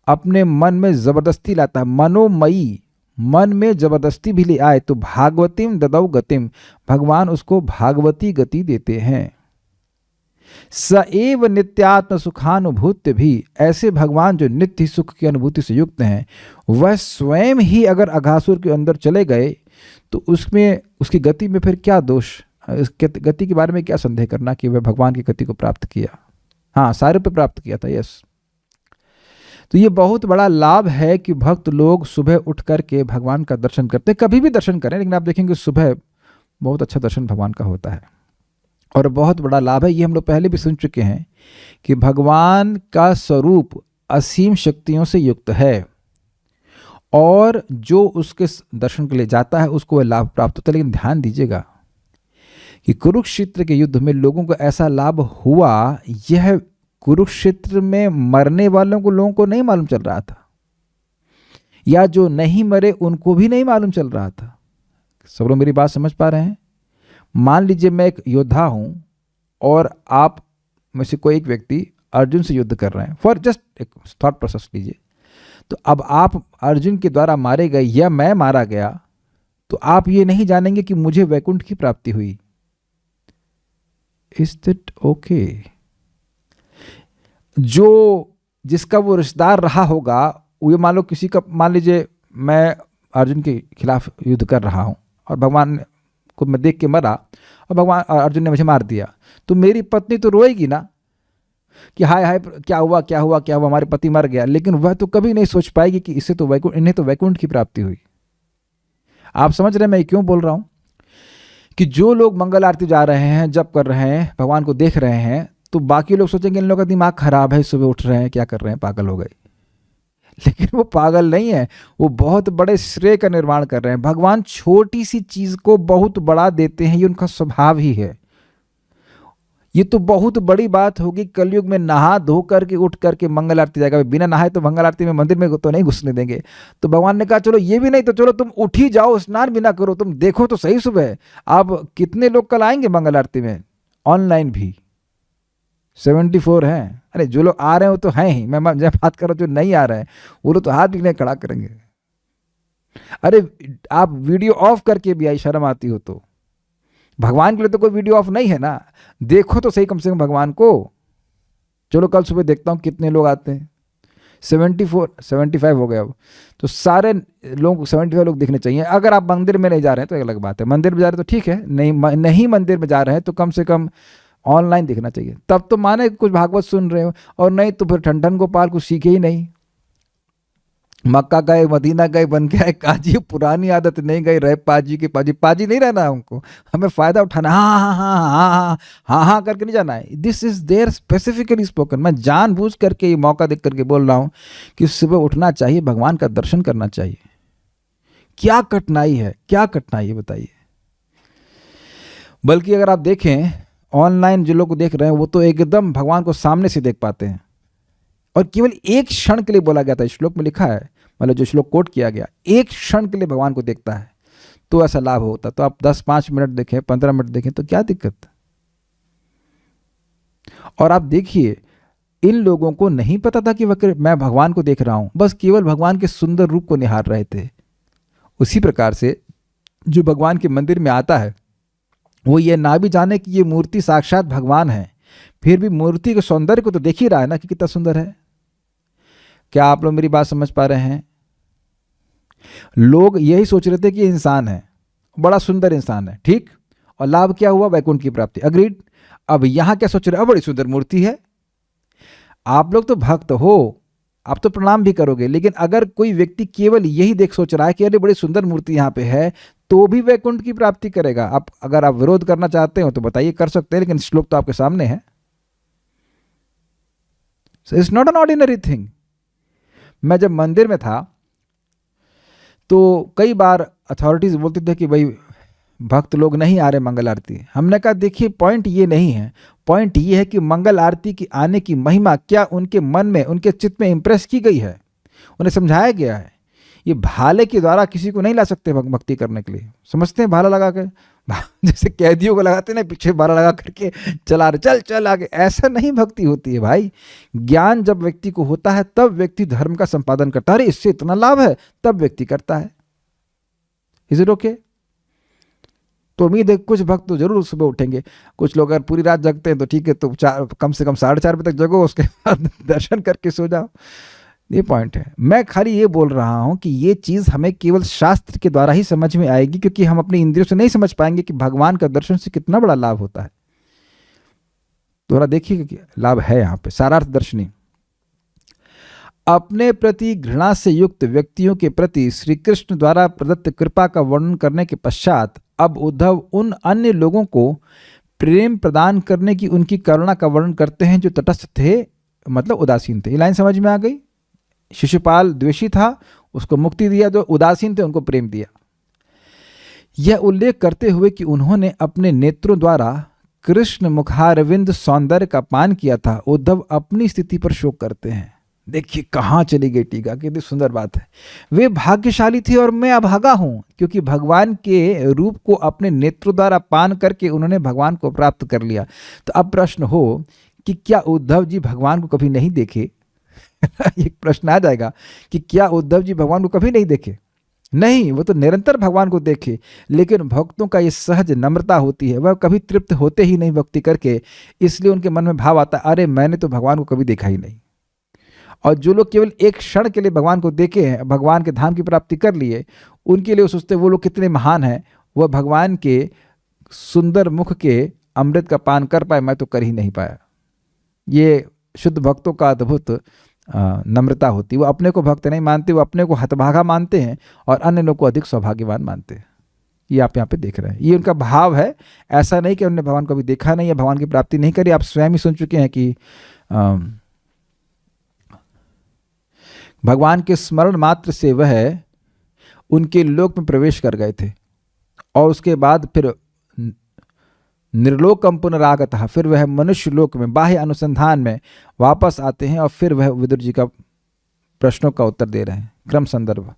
अपने मन में जबरदस्ती लाता है, मनोमयी, मन में जबरदस्ती भी ले आए, तो भागवतीम ददौ गतिम, भगवान उसको भागवती गति देते हैं। स एव नित्यात्म सुखानुभूत्य भी, ऐसे भगवान जो नित्य सुख की अनुभूति से युक्त हैं, वह स्वयं ही अगर अघासुर के अंदर चले गए तो उसमें, उसकी गति में फिर क्या दोष? इस गति के बारे में क्या संदेह करना कि वह भगवान की गति को प्राप्त किया। हाँ, सारूप्य प्राप्त किया था। यस। तो ये बहुत बड़ा लाभ है कि भक्त लोग सुबह उठ करके भगवान का दर्शन करते हैं। कभी भी दर्शन करें, लेकिन आप देखेंगे सुबह बहुत अच्छा दर्शन भगवान का होता है। और बहुत बड़ा लाभ है, ये हम लोग पहले भी सुन चुके हैं कि भगवान का स्वरूप असीम शक्तियों से युक्त है, और जो उसके दर्शन के लिए जाता है उसको वह लाभ प्राप्त होता है। लेकिन ध्यान दीजिएगा कि कुरुक्षेत्र के युद्ध में लोगों को ऐसा लाभ हुआ, यह कुरुक्षेत्र में मरने वालों को, लोगों को नहीं मालूम चल रहा था, या जो नहीं मरे उनको भी नहीं मालूम चल रहा था। सब लोग मेरी बात समझ पा रहे हैं? मान लीजिए मैं एक योद्धा हूं और आप में से कोई एक व्यक्ति अर्जुन से युद्ध कर रहे हैं, फॉर जस्ट एक थॉट प्रोसेस लीजिए। तो अब आप अर्जुन के द्वारा मारे गए या मैं मारा गया, तो आप ये नहीं जानेंगे कि मुझे वैकुंठ की प्राप्ति हुई। Is that okay? जो जिसका वो रिश्तेदार रहा होगा, वो मान लो किसी का, मान लीजिए मैं अर्जुन के खिलाफ युद्ध कर रहा हूं और भगवान को मैं देख के मरा और भगवान अर्जुन ने मुझे मार दिया, तो मेरी पत्नी तो रोएगी ना कि हाय हाय क्या हुआ क्या हुआ क्या हुआ, हमारे पति मर गया। लेकिन वह तो कभी नहीं सोच पाएगी कि इससे तो वैकुंठ, इन्हें तो वैकुंठ की प्राप्ति हुई। आप समझ रहे हैं मैं क्यों बोल रहा हूं? कि जो लोग मंगल आरती जा रहे हैं, जप कर रहे हैं, भगवान को देख रहे हैं, तो बाकी लोग सोचेंगे इन लोगों का दिमाग खराब है, सुबह उठ रहे हैं, क्या कर रहे हैं, पागल हो गए। लेकिन वो पागल नहीं है, वो बहुत बड़े श्रेय का निर्माण कर रहे हैं। भगवान छोटी सी चीज को बहुत बड़ा देते हैं, ये उनका स्वभाव ही है। ये तो बहुत बड़ी बात होगी कलयुग में नहा धो करके उठ करके मंगल आरती जाएगा। बिना नहाए तो मंगल आरती में मंदिर में तो नहीं घुसने देंगे। तो भगवान ने कहा चलो ये भी नहीं तो चलो तुम उठ ही जाओ, स्नान भी ना करो, तुम देखो तो सही सुबह आप कितने लोग कल आएंगे मंगल आरती में। ऑनलाइन भी 74 हैं। अरे जो लोग आ रहे हो तो हैं ही, मैं जब बात कर रहा हूँ जो नहीं आ रहे हैं वो लोग तो हाथ भी नहीं खड़ा करेंगे। अरे आप वीडियो ऑफ करके भी आई, शर्म आती हो तो। भगवान के लिए तो कोई वीडियो ऑफ नहीं है ना, देखो तो सही कम से कम भगवान को। चलो कल सुबह देखता हूं कितने लोग आते हैं। 75 हो गए अब। तो सारे लोग 75 लोग दिखने चाहिए। अगर आप मंदिर में नहीं जा रहे हैं तो एक अलग बात है, मंदिर में जा रहे हैं तो ठीक है, नहीं मंदिर में जा रहे हैं तो कम से कम ऑनलाइन दिखना चाहिए, तब तो माने कुछ भागवत सुन रहे हो। और नहीं तो फिर ठंडन गोपाल कुछ सीखे ही नहीं, मक्का गए मदीना गए बन के आए काजी, पुरानी आदत नहीं गई, रहे पाजी के पाजी। पाजी नहीं रहना है हमको, हमें फायदा उठाना, हाँ हाँ हाँ हाँ हाँ हाँ हाँ करके नहीं जाना है। This is there specifically spoken. मैं जानबूझ करके ये मौका देख करके बोल रहा हूँ कि सुबह उठना चाहिए, भगवान का दर्शन करना चाहिए। क्या कठिनाई है, क्या कठिनाई है बताइए। बल्कि अगर आप देखें ऑनलाइन जो लोग देख रहे हैं वो तो एकदम भगवान को सामने से देख पाते हैं। और केवल एक क्षण के लिए बोला गया था, श्लोक में लिखा है, मतलब जो श्लोक कोट किया गया, एक क्षण के लिए भगवान को देखता है तो ऐसा लाभ होता। तो आप 10-5 मिनट देखें, 15 मिनट देखें तो क्या दिक्कत। और आप देखिए इन लोगों को नहीं पता था कि मैं भगवान को देख रहा हूं, बस केवल भगवान के सुंदर रूप को निहार रहे थे। उसी प्रकार से जो भगवान के मंदिर में आता है वो ये ना भी जाने कि ये मूर्ति साक्षात भगवान है, फिर भी मूर्ति के सौंदर्य को तो देख ही रहा है ना कि कितना सुंदर है। क्या आप लोग मेरी बात समझ पा रहे हैं? लोग यही सोच रहे थे कि इंसान है, बड़ा सुंदर इंसान है, ठीक, और लाभ क्या हुआ? वैकुंठ की प्राप्ति। अग्रीड। अब यहां क्या सोच रहे हैं? बड़ी सुंदर मूर्ति है। आप लोग तो भक्त हो, आप तो प्रणाम भी करोगे, लेकिन अगर कोई व्यक्ति केवल यही देख सोच रहा है कि अरे बड़ी सुंदर मूर्ति यहां पे है, तो भी वैकुंठ की प्राप्ति करेगा। आप अगर आप विरोध करना चाहते हो तो बताइए, कर सकते हैं, लेकिन श्लोक तो आपके सामने है। So it's not an ordinary thing. मैं जब मंदिर में था तो कई बार अथॉरिटीज बोलते थे कि भाई भक्त लोग नहीं आ रहे मंगल आरती। हमने कहा देखिए पॉइंट ये नहीं है, पॉइंट ये है कि मंगल आरती की आने की महिमा क्या उनके मन में, उनके चित्त में इंप्रेस की गई है, उन्हें समझाया गया है। ये भाले के द्वारा किसी को नहीं ला सकते भक्ति करने के लिए। समझते हैं भाला लगा के, जैसे कैदियों को लगाते ना पीछे भाला लगा करके चला रहे, चल चल आगे, ऐसा नहीं भक्ति होती है भाई। ज्ञान जब व्यक्ति को होता है तब व्यक्ति धर्म का संपादन करता है। अरे इससे इतना लाभ है, तब व्यक्ति करता है। Is it okay? तो उम्मीद है कुछ भक्त तो जरूर सुबह उठेंगे। कुछ लोग अगर पूरी रात जगते हैं तो ठीक है, तो कम से कम 4:30 बजे तक जगो, उसके बाद दर्शन करके सो जाओ। ये पॉइंट है। मैं खाली ये बोल रहा हूं कि ये चीज़ हमें केवल शास्त्र के द्वारा ही समझ में आएगी, क्योंकि हम अपनी इंद्रियों से नहीं समझ पाएंगे कि भगवान का दर्शन से कितना बड़ा लाभ होता है। थोड़ा देखिए कि लाभ है यहाँ पे। सारार्थ दर्शनी। अपने प्रति घृणा से युक्त व्यक्तियों के प्रति श्री कृष्ण द्वारा प्रदत्त कृपा का वर्णन करने के पश्चात अब उद्धव उन अन्य लोगों को प्रेम प्रदान करने की उनकी करुणा का वर्णन करते हैं जो तटस्थ थे, मतलब उदासीन थे। ये लाइन समझ में आ गई? शिशुपाल द्वेषी था, उसको मुक्ति दिया, जो उदासीन थे उनको प्रेम दिया। यह उल्लेख करते हुए कि उन्होंने अपने नेत्रों द्वारा कृष्ण मुखारविंद सौंदर्य का पान किया था, उद्धव अपनी स्थिति पर शोक करते हैं। देखिए कहाँ चली गई टीका, कितनी सुंदर बात है। वे भाग्यशाली थे और मैं अभागा हूं, क्योंकि भगवान के रूप को अपने नेत्रों द्वारा पान करके उन्होंने भगवान को प्राप्त कर लिया। तो अब प्रश्न हो कि क्या उद्धव जी भगवान को कभी नहीं देखे? एक प्रश्न आ जाएगा कि क्या उद्धव जी भगवान को कभी नहीं देखे? नहीं, वो तो निरंतर भगवान को देखे, लेकिन भक्तों का ये सहज नम्रता होती है, वह कभी तृप्त होते ही नहीं भक्ति करके, इसलिए उनके मन में भाव आता है अरे मैंने तो भगवान को कभी देखा ही नहीं। और जो लोग केवल एक क्षण के लिए भगवान को देखे हैं, भगवान के धाम की प्राप्ति कर लिए, उनके लिए वो सोचते वो लोग कितने महान हैं, वह भगवान के सुंदर मुख के अमृत का पान कर पाए, मैं तो कर ही नहीं पाया। ये शुद्ध भक्तों का अद्भुत नम्रता होती है। वो अपने को भक्त नहीं मानते, वो अपने को हतभागा मानते हैं और अन्य लोग को अधिक सौभाग्यवान मानते हैं। ये आप यहाँ पे देख रहे हैं, ये उनका भाव है। ऐसा नहीं कि उन्होंने भगवान को कभी देखा नहीं या भगवान की प्राप्ति नहीं करी। आप स्वयं ही सुन चुके हैं कि भगवान के स्मरण मात्र से वह उनके लोक में प्रवेश कर गए थे और उसके बाद फिर निर्लोकम पुनरागतः, फिर वह मनुष्य लोक में बाह्य अनुसंधान में वापस आते हैं और फिर वह विदुर जी का प्रश्नों का उत्तर दे रहे हैं। क्रम संदर्भ।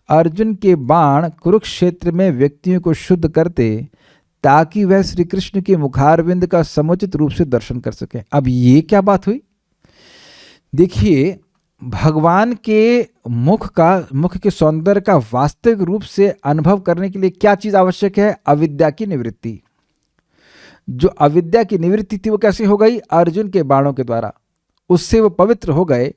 अर्जुन के बाण कुरुक्षेत्र में व्यक्तियों को शुद्ध करते ताकि वह श्री कृष्ण के मुखारविंद का समुचित रूप से दर्शन कर सके। अब ये क्या बात हुई? देखिए भगवान के मुख के सौंदर्य का वास्तविक रूप से अनुभव करने के लिए क्या चीज आवश्यक है? अविद्या की निवृत्ति। जो अविद्या की निवृत्ति थी वो कैसे हो गई? अर्जुन के बाणों के द्वारा। उससे वो पवित्र हो गए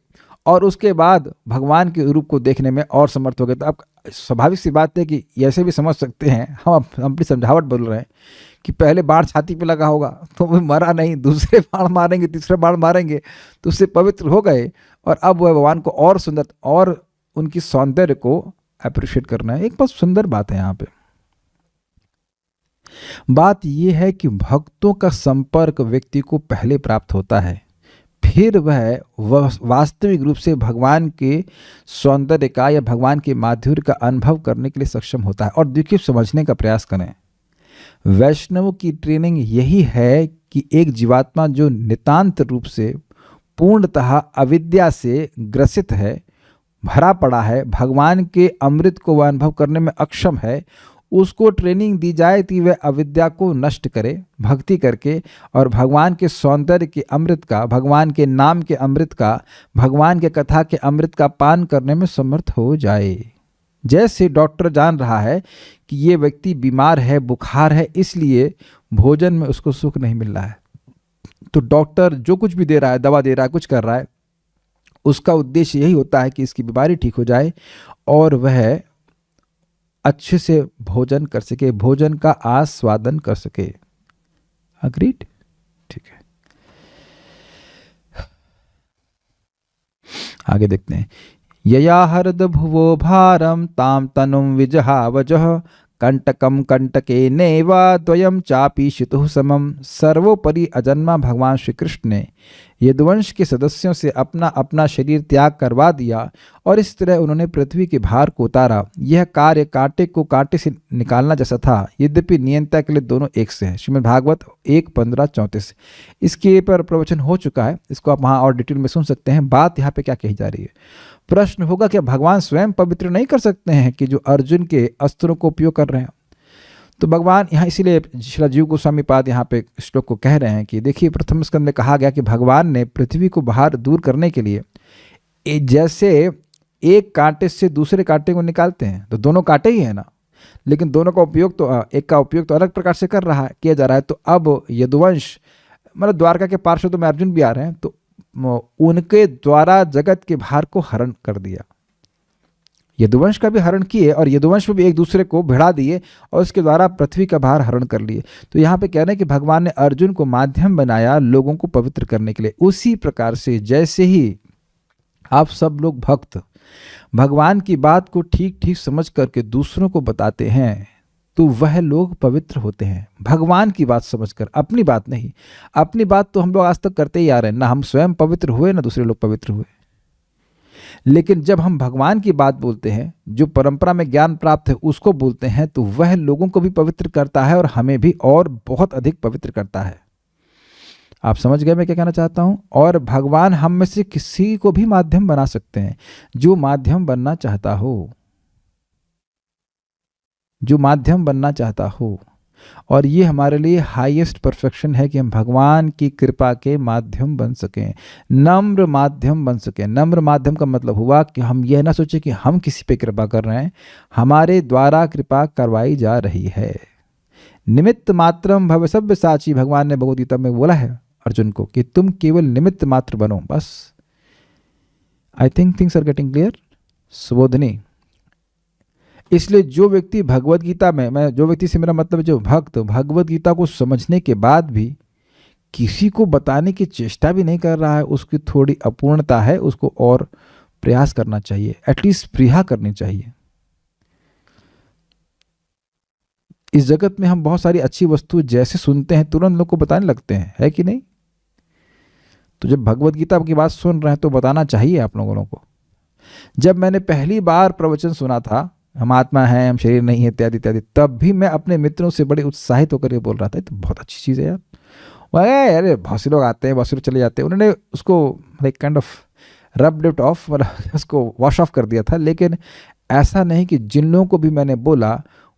और उसके बाद भगवान के रूप को देखने में और समर्थ हो गए। तो अब स्वाभाविक सी बात है कि ऐसे भी समझ सकते हैं, हम अपनी समझावट बोल रहे हैं कि पहले बाण छाती पे लगा होगा तो वो मरा नहीं, दूसरे बाण मारेंगे, तीसरे बाण मारेंगे तो उससे पवित्र हो गए, और अब वह भगवान को और सुंदर और उनकी सौंदर्य को अप्रिशिएट करना है। एक बहुत सुंदर बात है यहाँ पे। बात यह है कि भक्तों का संपर्क व्यक्ति को पहले प्राप्त होता है, फिर वह वास्तविक रूप से भगवान के सौंदर्य का या भगवान के माधुर्य का अनुभव करने के लिए सक्षम होता है। और देखिए, समझने का प्रयास करें, वैष्णवों की ट्रेनिंग यही है कि एक जीवात्मा जो नितांत रूप से पूर्णतः अविद्या से ग्रसित है, भरा पड़ा है, भगवान के अमृत को वह अनुभव करने में अक्षम है, उसको ट्रेनिंग दी जाए कि वह अविद्या को नष्ट करे भक्ति करके, और भगवान के सौंदर्य के अमृत का, भगवान के नाम के अमृत का, भगवान के कथा के अमृत का पान करने में समर्थ हो जाए। जैसे डॉक्टर जान रहा है कि ये व्यक्ति बीमार है, बुखार है, इसलिए भोजन में उसको सुख नहीं मिल रहा है, तो डॉक्टर जो कुछ भी दे रहा है, दवा दे रहा है, कुछ कर रहा है, उसका उद्देश्य यही होता है कि इसकी बीमारी ठीक हो जाए और वह अच्छे से भोजन कर सके, भोजन का आस्वादन कर सके। अग्रीड? ठीक है, आगे देखते हैं। यया हरद भुवो भारम ताम तनुम विजहावजः कंटकम कंटके नेवा द्वयम चापी शितुः समम। सर्वोपरि अजन्मा भगवान श्री कृष्ण ने यदुवंश के सदस्यों से अपना अपना शरीर त्याग करवा दिया और इस तरह उन्होंने पृथ्वी के भार को उतारा। यह कार्य कांटे को कांटे से निकालना जैसा था, यद्यपि नियंत्रण के लिए दोनों एक से हैं। श्रीमद् भागवत 1:15-34। इसके पर प्रवचन हो चुका है, इसको आप वहाँ और डिटेल में सुन सकते हैं। बात यहाँ पे क्या कही जा रही है? प्रश्न होगा क्या भगवान स्वयं पवित्र नहीं कर सकते हैं कि जो अर्जुन के अस्त्रों को उपयोग कर रहे हैं? तो भगवान यहाँ इसीलिए श्रील जीव गोस्वामी पाद यहाँ पे श्लोक को कह रहे हैं कि देखिए, प्रथम स्कंद में कहा गया कि भगवान ने पृथ्वी को बाहर दूर करने के लिए जैसे एक कांटे से दूसरे कांटे को निकालते हैं, तो दोनों कांटे ही है ना, लेकिन दोनों का उपयोग तो एक का उपयोग तो अलग प्रकार से किया जा रहा है। तो अब यदुवंश मतलब द्वारका के पार्षद में अर्जुन भी आ रहे हैं, तो उनके द्वारा जगत के भार को हरण कर दिया। यदुवंश का भी हरण किए और यदुवंश में भी एक दूसरे को भिड़ा दिए और उसके द्वारा पृथ्वी का भार हरण कर लिए। तो यहाँ पे कह रहे हैं कि भगवान ने अर्जुन को माध्यम बनाया लोगों को पवित्र करने के लिए। उसी प्रकार से जैसे ही आप सब लोग भक्त भगवान की बात को ठीक ठीक समझ करके दूसरों को बताते हैं, तो वह लोग पवित्र होते हैं। भगवान की बात समझकर, अपनी बात नहीं। अपनी बात तो हम लोग आज तक करते ही आ रहे हैं, ना हम स्वयं पवित्र हुए ना दूसरे लोग पवित्र हुए। लेकिन जब हम भगवान की बात बोलते हैं, जो परंपरा में ज्ञान प्राप्त है उसको बोलते हैं, तो वह लोगों को भी पवित्र करता है और हमें भी और बहुत अधिक पवित्र करता है। आप समझ गए मैं क्या कहना चाहता हूं? और भगवान हम में से किसी को भी माध्यम बना सकते हैं, जो माध्यम बनना चाहता हो, जो माध्यम बनना चाहता हो। और ये हमारे लिए हाईएस्ट परफेक्शन है कि हम भगवान की कृपा के माध्यम बन सकें, नम्र माध्यम बन सकें। नम्र माध्यम का मतलब हुआ कि हम यह ना सोचें कि हम किसी पे कृपा कर रहे हैं, हमारे द्वारा कृपा करवाई जा रही है। निमित्त मात्रम भव सव्यसाची, भगवान ने भगवद गीता में बोला है अर्जुन को कि तुम केवल निमित्त मात्र बनो, बस। I think things are getting clear. Subodhini. इसलिए जो व्यक्ति भगवद गीता में, मैं जो व्यक्ति से मेरा मतलब जो भक्त भगवद गीता को समझने के बाद भी किसी को बताने की चेष्टा भी नहीं कर रहा है, उसकी थोड़ी अपूर्णता है, उसको और प्रयास करना चाहिए, एटलीस्ट स्पृहा करनी चाहिए। इस जगत में हम बहुत सारी अच्छी वस्तु जैसे सुनते हैं तुरंत लोग को बताने लगते हैं, है कि नहीं? तो जब भगवद गीता की बात सुन रहे हैं तो बताना चाहिए आप लोगों को। जब मैंने पहली बार प्रवचन सुना था, हम आत्मा हैं, हम शरीर नहीं है, इत्यादि इत्यादि, तब भी मैं अपने मित्रों से बड़े उत्साहित होकर ये बोल रहा था, तो बहुत अच्छी चीज़ है यार। वह अरे बहुत से लोग आते हैं, बहुत से लोग चले जाते हैं। उन्होंने उसको like kind of rubbed it of, मतलब उसको वॉश ऑफ कर दिया था। लेकिन ऐसा नहीं कि जिन लोगों को भी मैंने बोला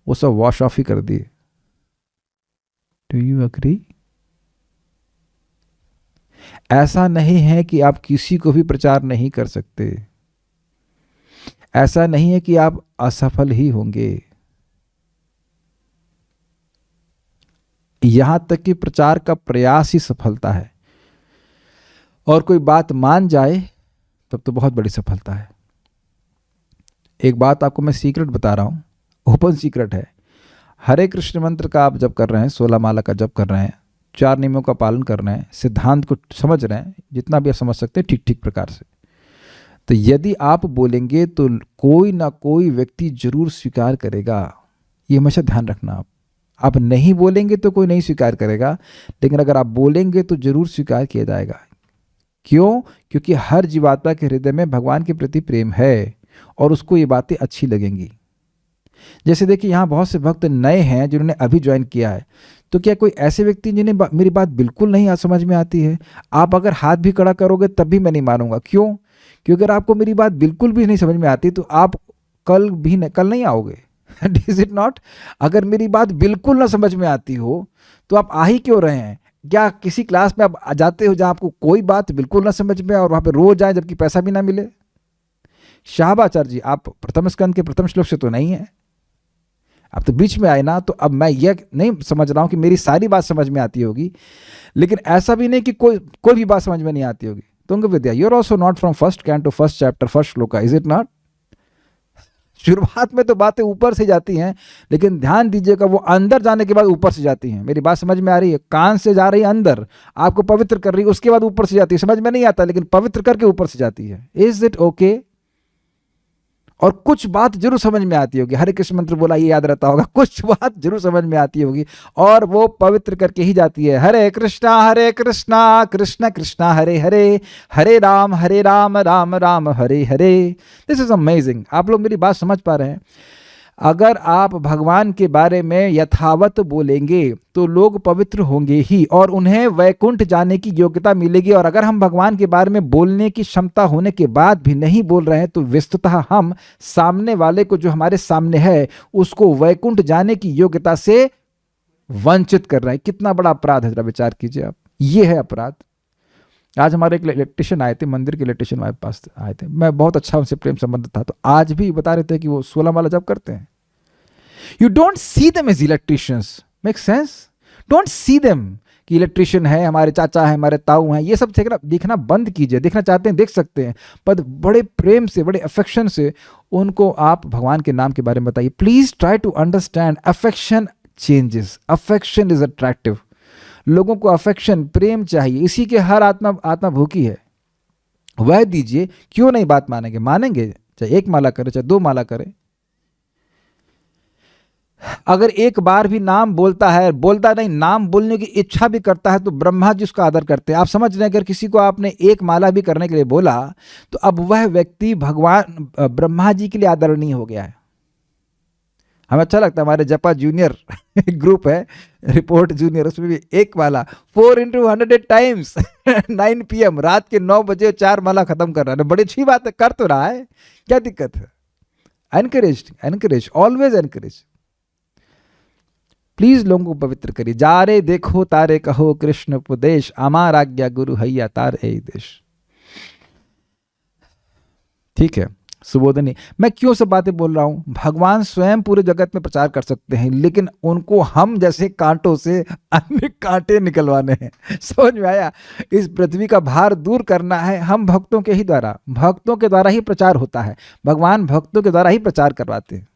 वो सब वॉश ऑफ ही कर दिए। Do you agree? ऐसा नहीं है कि आप किसी को भी प्रचार नहीं कर सकते, ऐसा नहीं है कि आप असफल ही होंगे। यहां तक कि प्रचार का प्रयास ही सफलता है। और कोई बात मान जाए तब तो बहुत बड़ी सफलता है। एक बात आपको मैं सीक्रेट बता रहा हूँ, ओपन सीक्रेट है। हरे कृष्ण मंत्र का आप जप कर रहे हैं, 16 माला का जप कर रहे हैं, 4 नियमों का पालन कर रहे हैं, सिद्धांत को समझ रहे हैं, जितना भी आप समझ सकते हैं ठीक ठीक प्रकार से, तो यदि आप बोलेंगे तो कोई ना कोई व्यक्ति जरूर स्वीकार करेगा। ये हमेशा ध्यान रखना। आप नहीं बोलेंगे तो कोई नहीं स्वीकार करेगा, लेकिन अगर आप बोलेंगे तो जरूर स्वीकार किया जाएगा। क्यों? क्योंकि हर जीवात्मा के हृदय में भगवान के प्रति प्रेम है और उसको ये बातें अच्छी लगेंगी। जैसे देखिए, यहाँ बहुत से भक्त नए हैं जिन्होंने अभी ज्वाइन किया है, तो क्या कोई ऐसे व्यक्ति जिन्हें मेरी बात बिल्कुल नहीं समझ में आती है, आप अगर हाथ भी खड़ा करोगे तब भी मैं नहीं मानूंगा। क्यों? क्योंकि अगर आपको मेरी बात बिल्कुल भी नहीं समझ में आती तो आप कल नहीं आओगे। Is it not? अगर मेरी बात बिल्कुल ना समझ में आती हो तो आप आ ही क्यों रहे हैं? क्या किसी क्लास में आप जाते हो जहाँ आपको कोई बात बिल्कुल ना समझ में और वहाँ पे रोज आए जबकि पैसा भी ना मिले? शाहब आचार्य जी, आप प्रथम स्कंद के प्रथम श्लोक से तो नहीं है, आप तो बीच में आए ना। तो अब मैं ये नहीं समझ रहा हूँ कि मेरी सारी बात समझ में आती होगी, लेकिन ऐसा भी नहीं कि कोई भी बात समझ में नहीं आती होगी। Tunga Vidya, you are also not from first canto first chapter first shloka, is it not? शुरुआत में तो बातें ऊपर से जाती हैं, लेकिन ध्यान दीजिएगा वो अंदर जाने के बाद ऊपर से जाती हैं। मेरी बात समझ में आ रही है? कान से जा रही है अंदर, आपको पवित्र कर रही है, उसके बाद ऊपर से जाती है। समझ में नहीं आता, लेकिन पवित्र करके ऊपर से जाती है। Is it okay? और कुछ बात जरूर समझ में आती होगी। हरे कृष्ण मंत्र बोला, ये याद रहता होगा, कुछ बात जरूर समझ में आती होगी और वो पवित्र करके ही जाती है। Hare Krishna Krishna Krishna Hare Hare, Hare Ram Ram Ram Hare Hare. This is amazing. आप लोग मेरी बात समझ पा रहे हैं? अगर आप भगवान के बारे में यथावत बोलेंगे तो लोग पवित्र होंगे ही और उन्हें वैकुंठ जाने की योग्यता मिलेगी। और अगर हम भगवान के बारे में बोलने की क्षमता होने के बाद भी नहीं बोल रहे हैं तो वस्तुतः हम सामने वाले को, जो हमारे सामने है, उसको वैकुंठ जाने की योग्यता से वंचित कर रहे हैं। कितना बड़ा अपराध है, जरा विचार कीजिए आप। ये है अपराध। आज हमारे एक इलेक्ट्रिशियन आए थे, मंदिर के इलेक्ट्रिशियन हमारे पास आए थे, मैं बहुत अच्छा उनसे प्रेम संबंध था, तो आज भी बता रहे थे कि वो 16 माला जप करते हैं। You don't see them as electricians, make sense? Don't see them कि इलेक्ट्रिशियन है, हमारे चाचा है, हमारे ताऊ हैं, ये सब देखना बंद कीजिए। देखना चाहते हैं देख सकते हैं, पर बड़े प्रेम से, बड़े अफेक्शन से उनको आप भगवान के नाम के बारे में बताइए। Please try to understand, affection changes, affection is attractive. लोगों को अफेक्शन, प्रेम चाहिए, इसी के हर आत्मा भूखी है। वह दीजिए। क्यों नहीं बात मानेंगे? मानेंगे, चाहे 1 माला करे, चाहे 2 माला करे। अगर एक बार भी नाम बोलता है, बोलता नहीं, नाम बोलने की इच्छा भी करता है, तो ब्रह्मा जी उसका आदर करते हैं। आप समझ रहे हैं? अगर किसी को आपने 1 माला भी करने के लिए बोला तो अब वह व्यक्ति भगवान ब्रह्मा जी के लिए आदरणीय हो गया है। हमें अच्छा लगता है, हमारे जपा जूनियर ग्रुप है, रिपोर्ट जूनियर, उसमें भी 1 माला 4 into 100 टाइम्स 9 PM, रात के 9 बजे 4 माला खत्म कर रहा है। बड़ी अच्छी बात है, कर तो रहा है, क्या दिक्कत है? Encourage, always encourage. प्लीज लोगों को पवित्र करिए। जा रे देखो तारे कहो कृष्ण उपदेश, अमार आज्ञा गुरु हैया तार ए देश। ठीक है सुबोधनी, मैं क्यों सब बातें बोल रहा हूं? भगवान स्वयं पूरे जगत में प्रचार कर सकते हैं, लेकिन उनको हम जैसे कांटों से अन्य कांटे निकलवाने हैं। समझ में आया? इस पृथ्वी का भार दूर करना है हम भक्तों के द्वारा ही प्रचार होता है। भगवान भक्तों के द्वारा ही प्रचार करवाते हैं।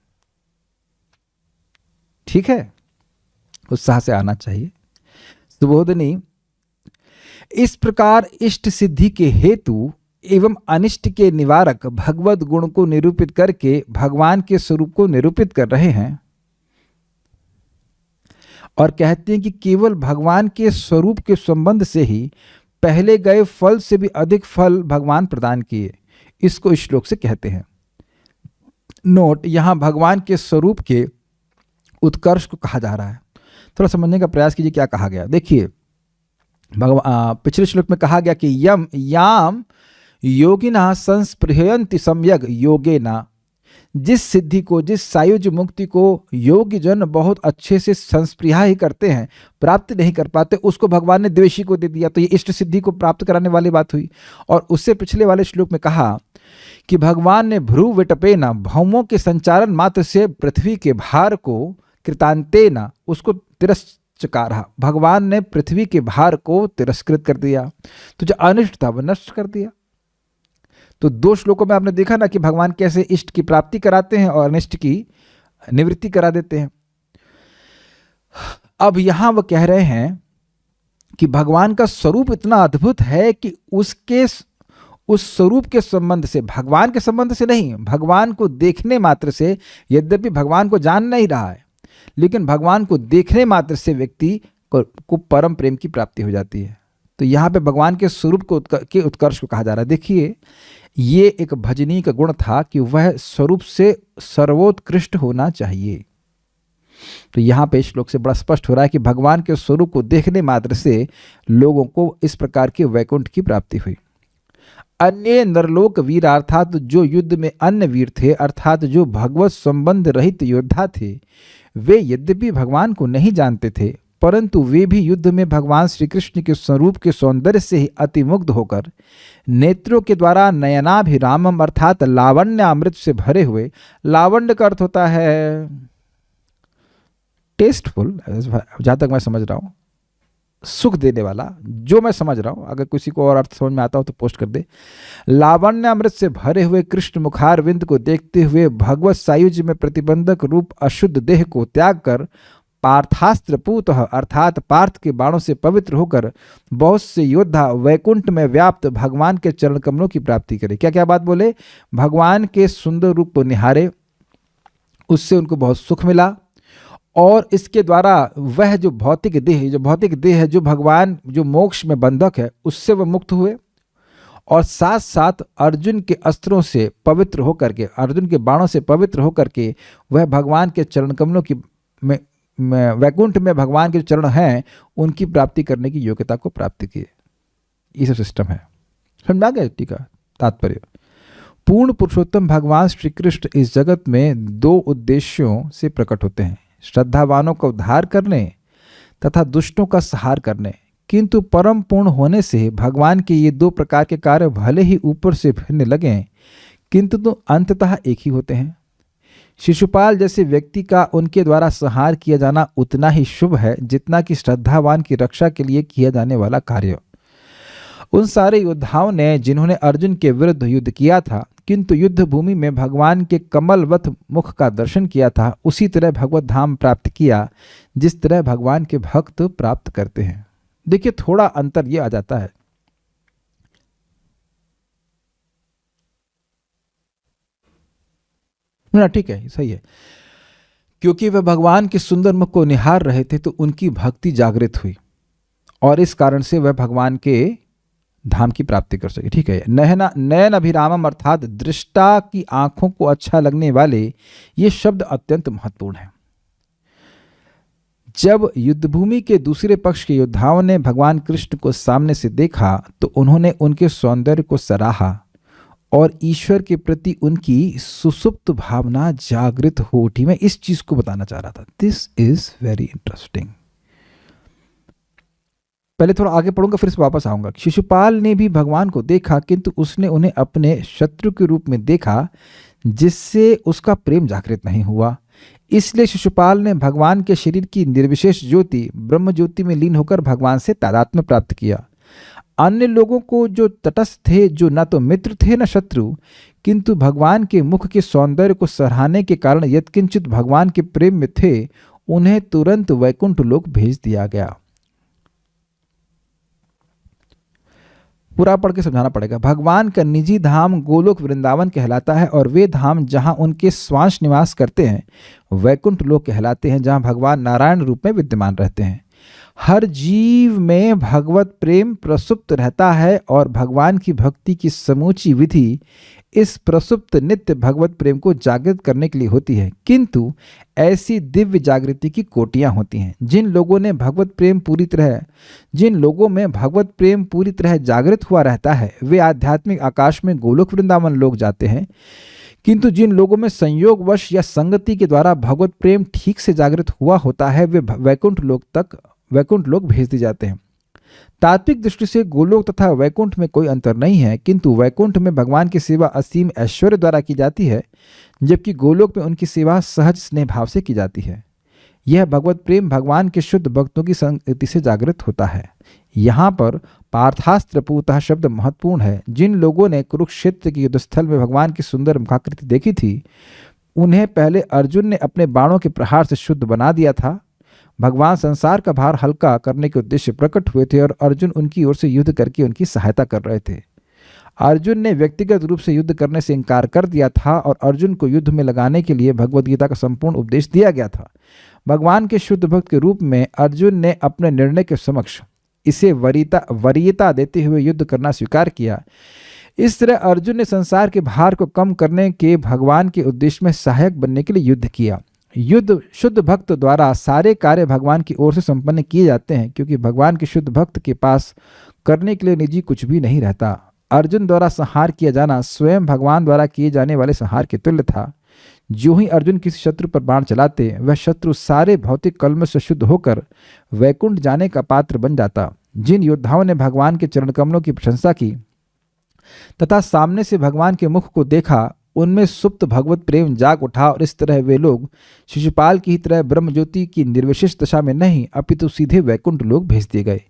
ठीक है, उत्साह से आना चाहिए। सुबोधनी, इस प्रकार इष्ट सिद्धि के हेतु एवं अनिष्ट के निवारक भगवत गुण को निरूपित करके भगवान के स्वरूप को निरूपित कर रहे हैं और कहते हैं कि केवल भगवान के स्वरूप के संबंध से ही पहले गए फल से भी अधिक फल भगवान प्रदान किए। इसको इस श्लोक से कहते हैं। नोट, यहां भगवान के स्वरूप के उत्कर्ष को कहा जा रहा है। थोड़ा समझने का प्रयास कीजिए क्या कहा गया। देखिए, पिछले श्लोक में कहा गया कि याम योगिना संस्पृहयन्ति सम्यग योगेना, जिस सिद्धि को, जिस सायुज मुक्ति को योगी जन बहुत अच्छे से संस्पृहा ही करते हैं, प्राप्त नहीं कर पाते, उसको भगवान ने द्वेषी को दे दिया। तो ये इष्ट सिद्धि को प्राप्त कराने वाली बात हुई। और उससे पिछले वाले श्लोक में कहा कि भगवान ने भ्रू विटपेना, भौमों के संचालन मात्र से पृथ्वी के भार को कृतांतेना, उसको तिरस्कार, भगवान ने पृथ्वी के भार को तिरस्कृत कर दिया। तो जो अनिष्ट था वह नष्ट कर दिया। तो 2 श्लोकों में आपने देखा ना कि भगवान कैसे इष्ट की प्राप्ति कराते हैं और अनिष्ट की निवृत्ति करा देते हैं। अब यहां वो कह रहे हैं कि भगवान का स्वरूप इतना अद्भुत है कि उसके उस स्वरूप के संबंध से, भगवान के संबंध से नहीं, भगवान को देखने मात्र से, यद्यपि भगवान को जान नहीं रहा है, लेकिन भगवान को देखने मात्र से व्यक्ति को परम प्रेम की प्राप्ति हो जाती है। तो यहाँ पे भगवान के स्वरूप के उत्कर्ष को कहा जा रहा है। देखिए, ये एक भजनीय का गुण था कि वह स्वरूप से सर्वोत्कृष्ट होना चाहिए। तो यहाँ पे श्लोक से बड़ा स्पष्ट हो रहा है कि भगवान के स्वरूप को देखने मात्र से लोगों को इस प्रकार के वैकुंठ की प्राप्ति हुई। अन्य नरलोक वीर अर्थात जो युद्ध में अन्य वीर थे, अर्थात जो भगवत संबंध रहित योद्धा थे, वे यद्यपि भगवान को नहीं जानते थे, परंतु वे भी युद्ध में भगवान श्री कृष्ण के स्वरूप के सौंदर्य से ही अतिमुग्ध होकर नेत्रों के द्वारा नयनाभिरामम अर्थात लावण्य अमृत से भरे हुए, लावण्य का अर्थ होता है टेस्टफुल, जहां तक मैं समझ रहा हूं सुख देने वाला, जो मैं समझ रहा हूं, अगर किसी को और अर्थ समझ में आता हो तो पोस्ट कर दे। लावण्य अमृत से भरे हुए कृष्ण मुखारविंद को देखते हुए भगवत सायुज्य में प्रतिबंधक रूप अशुद्ध देह को त्याग कर पार्थास्त्र पूत अर्थात पार्थ के बाणों से पवित्र होकर बहुत से योद्धा वैकुंठ में व्याप्त भगवान के चरण कमलों की प्राप्ति करे। क्या क्या बात बोले? भगवान के सुंदर रूप को निहारे, उससे उनको बहुत सुख मिला, और इसके द्वारा वह जो भौतिक देह है, जो भगवान जो मोक्ष में बंधक है, उससे वह मुक्त हुए, और साथ साथ अर्जुन के अस्त्रों से पवित्र होकर के, अर्जुन के बाणों से पवित्र होकर के वह भगवान के चरण कमलों की वैकुंठ में भगवान के चरण हैं उनकी प्राप्ति करने की योग्यता को प्राप्त किए। ये सब सिस्टम है। समझ आ गया टीका तात्पर्य? पूर्ण पुरुषोत्तम भगवान श्री कृष्ण इस जगत में 2 उद्देश्यों से प्रकट होते हैं, श्रद्धावानों का उद्धार करने तथा दुष्टों का संहार करने। किंतु परम पूर्ण होने से भगवान के ये 2 प्रकार के कार्य भले ही ऊपर से भिन्न लगें, किंतु तो अंततः एक ही होते हैं। शिशुपाल जैसे व्यक्ति का उनके द्वारा संहार किया जाना उतना ही शुभ है जितना कि श्रद्धावान की रक्षा के लिए किया जाने वाला कार्य। उन सारे योद्धाओं ने जिन्होंने अर्जुन के विरुद्ध युद्ध किया था, किंतु युद्ध भूमि में भगवान के कमलवत मुख का दर्शन किया था, उसी तरह भगवत धाम प्राप्त किया जिस तरह भगवान के भक्त प्राप्त करते हैं। देखिए, थोड़ा अंतर ये आ जाता है। ना ठीक है, सही है, क्योंकि वह भगवान के सुंदर मुख को निहार रहे थे तो उनकी भक्ति जागृत हुई और इस कारण से वह भगवान के धाम की प्राप्ति कर सके। ठीक है, नयन अभिरामम अर्थात दृष्टा की आंखों को अच्छा लगने वाले ये शब्द अत्यंत महत्वपूर्ण है। जब युद्धभूमि के दूसरे पक्ष के योद्धाओं ने भगवान कृष्ण को सामने से देखा तो उन्होंने उनके सौंदर्य को सराहा और ईश्वर के प्रति उनकी सुसुप्त भावना जागृत हो उठी। मैं इस चीज को बताना चाह रहा था। This is very interesting. पहले थोड़ा आगे पढ़ूंगा फिर से वापस आऊंगा। शिशुपाल ने भी भगवान को देखा, किंतु उसने उन्हें अपने शत्रु के रूप में देखा, जिससे उसका प्रेम जागृत नहीं हुआ। इसलिए शिशुपाल ने भगवान के शरीर की निर्विशेष ज्योति ब्रह्म ज्योति में लीन होकर भगवान से तादात्म्य प्राप्त किया। अन्य लोगों को जो तटस्थ थे, जो न तो मित्र थे न शत्रु, किंतु भगवान के मुख के सौंदर्य को सराहने के कारण यत्किंचित भगवान के प्रेम में थे, उन्हें तुरंत वैकुंठ लोक भेज दिया गया। पूरा पढ़ के समझाना पड़ेगा। भगवान का निजी धाम गोलोक वृंदावन कहलाता है और वे धाम जहां उनके श्वास निवास करते हैं वैकुंठ लोक कहलाते हैं, जहां भगवान नारायण रूप में विद्यमान रहते हैं। हर जीव में भगवत प्रेम प्रसुप्त रहता है और भगवान की भक्ति की समूची विधि इस प्रसुप्त नित्य भगवत प्रेम को जागृत करने के लिए होती है। किंतु ऐसी दिव्य जागृति की कोटियां होती हैं। जिन लोगों में भगवत प्रेम पूरी तरह जागृत हुआ रहता है वे आध्यात्मिक आकाश में गोलोक वृंदावन लोग जाते हैं, किंतु जिन लोगों में संयोगवश या संगति के द्वारा भगवत प्रेम ठीक से जागृत हुआ होता है वे वैकुंठ लोक भेज दिए जाते हैं। तात्विक दृष्टि से गोलोक तथा वैकुंठ में कोई अंतर नहीं है, किंतु वैकुंठ में भगवान की सेवा असीम ऐश्वर्य द्वारा की जाती है, जबकि गोलोक में उनकी सेवा सहज स्नेह भाव से की जाती है। यह भगवत प्रेम भगवान के शुद्ध भक्तों की संगति से जागृत होता है। यहाँ पर पार्थास्त्र पूतः शब्द महत्वपूर्ण है। जिन लोगों ने कुरुक्षेत्र के युद्धस्थल में भगवान की सुंदर मुखाकृति देखी थी, उन्हें पहले अर्जुन ने अपने बाणों के प्रहार से शुद्ध बना दिया था। भगवान संसार का भार हल्का करने के उद्देश्य प्रकट हुए थे और अर्जुन उनकी ओर से युद्ध करके उनकी सहायता कर रहे थे। अर्जुन ने व्यक्तिगत रूप से युद्ध करने से इनकार कर दिया था और अर्जुन को युद्ध में लगाने के लिए भगवद गीता का संपूर्ण उपदेश दिया गया था। भगवान के शुद्ध भक्त के रूप में अर्जुन ने अपने निर्णय के समक्ष इसे वरीयता देते हुए युद्ध करना स्वीकार किया। इस तरह अर्जुन ने संसार के भार को कम करने के भगवान के उद्देश्य में सहायक बनने के लिए युद्ध किया। युद्ध शुद्ध भक्त द्वारा सारे कार्य भगवान की ओर से संपन्न किए जाते हैं, क्योंकि भगवान के शुद्ध भक्त के पास करने के लिए निजी कुछ भी नहीं रहता। अर्जुन द्वारा संहार किया जाना स्वयं भगवान द्वारा किए जाने वाले संहार के तुल्य था। जो ही अर्जुन किसी शत्रु पर बाण चलाते, वह शत्रु सारे भौतिक कलम से शुद्ध होकर वैकुंठ जाने का पात्र बन जाता। जिन योद्धाओं ने भगवान के चरण कमलों की प्रशंसा की तथा सामने से भगवान के मुख को देखा, उनमें सुप्त भगवत प्रेम जाग उठा और इस तरह वे लोग शिशुपाल की ही तरह ब्रह्मज्योति की निर्विशेष दशा में नहीं अपितु सीधे वैकुंठ लोग भेज दिए गए।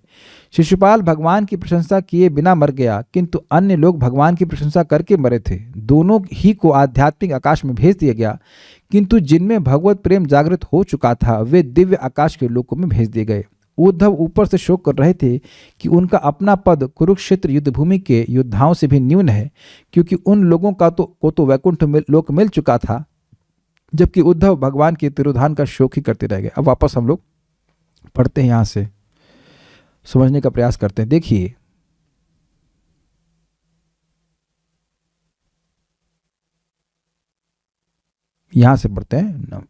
शिशुपाल भगवान की प्रशंसा किए बिना मर गया, किंतु अन्य लोग भगवान की प्रशंसा करके मरे थे। दोनों ही को आध्यात्मिक आकाश में भेज दिया गया, किंतु जिनमें भगवत प्रेम जागृत हो चुका था वे दिव्य आकाश के लोकों में भेज दिए गए। उद्धव ऊपर से शोक कर रहे थे कि उनका अपना पद कुरुक्षेत्र युद्धभूमि के योद्धाओं से भी न्यून है, क्योंकि उन लोगों को तो वैकुंठ लोक मिल चुका था, जबकि उद्धव भगवान के तिरोधान का शोक ही करते रह गए। अब वापस हम लोग पढ़ते हैं, यहां से समझने का प्रयास करते हैं। देखिए, यहां से पढ़ते हैं।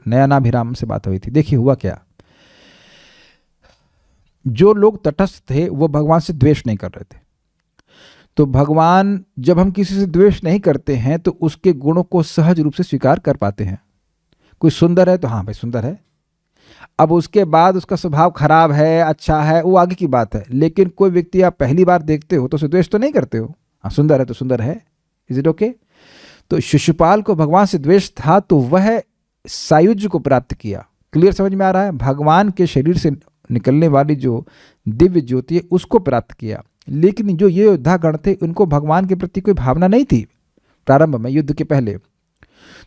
नयनाभिराम से बात हुई थी। देखिए हुआ क्या। जो लोग तटस्थ थे वो भगवान से द्वेष नहीं कर रहे थे। तो भगवान, जब हम किसी से द्वेष नहीं करते हैं तो उसके गुणों को सहज रूप से स्वीकार कर पाते हैं। कोई सुंदर है तो हाँ भाई सुंदर है, अब उसके बाद उसका स्वभाव खराब है, अच्छा है, वो आगे की बात है। लेकिन कोई व्यक्ति आप पहली बार देखते हो तो उसे द्वेष तो नहीं करते हो। हाँ, सुंदर है तो सुंदर है, इज इट ओके। तो शिशुपाल को भगवान से द्वेष था तो वह सायुज्य को प्राप्त किया। क्लियर समझ में आ रहा है। भगवान के शरीर से निकलने वाली जो दिव्य ज्योति है उसको प्राप्त किया। लेकिन जो ये योद्धागण थे उनको भगवान के प्रति कोई भावना नहीं थी प्रारंभ में, युद्ध के पहले।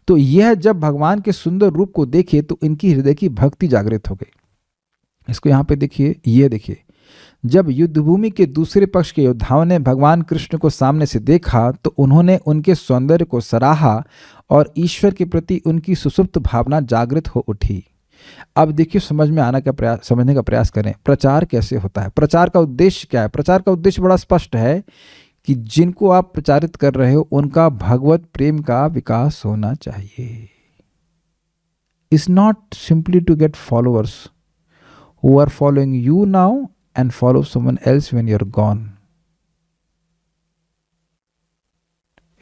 तो यह जब भगवान के सुंदर रूप को देखे तो इनकी हृदय की भक्ति जागृत हो गई। इसको यहाँ पे देखिए, ये देखिए, जब युद्धभूमि के दूसरे पक्ष के योद्धाओं ने भगवान कृष्ण को सामने से देखा तो उन्होंने उनके सौंदर्य को सराहा और ईश्वर के प्रति उनकी सुसुप्त भावना जागृत हो उठी। अब देखिए, समझने का प्रयास करें। प्रचार कैसे होता है, प्रचार का उद्देश्य क्या है। प्रचार का उद्देश्य बड़ा स्पष्ट है कि जिनको आप प्रचारित कर रहे हो उनका भगवत प्रेम का विकास होना चाहिए। It's not simply to get followers who are following you now and follow someone else when you are gone.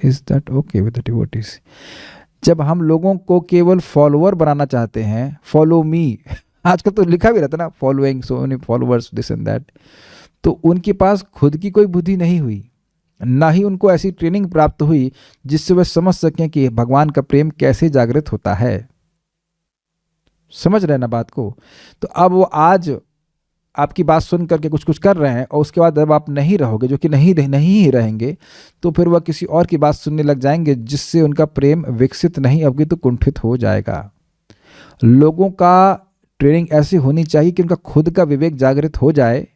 Is that okay with the devotees? जब हम लोगों को केवल फॉलोअर बनाना चाहते हैं, फॉलो मी, आजकल तो लिखा भी रहता है ना, following so many followers this and that, तो उनके पास खुद की कोई बुद्धि नहीं हुई, ना ही उनको ऐसी ट्रेनिंग प्राप्त हुई जिससे वे समझ सकें कि भगवान का प्रेम कैसे जागृत होता है। समझ रहे ना बात को? तो अब वो आज आपकी बात सुन करके कुछ कुछ कर रहे हैं और उसके बाद जब आप नहीं रहोगे, जो कि नहीं ही रहेंगे, तो फिर वह किसी और की बात सुनने लग जाएंगे जिससे उनका प्रेम विकसित नहीं अभी तो कुंठित हो जाएगा। लोगों का ट्रेनिंग ऐसी होनी चाहिए कि उनका खुद का विवेक जागृत हो जाए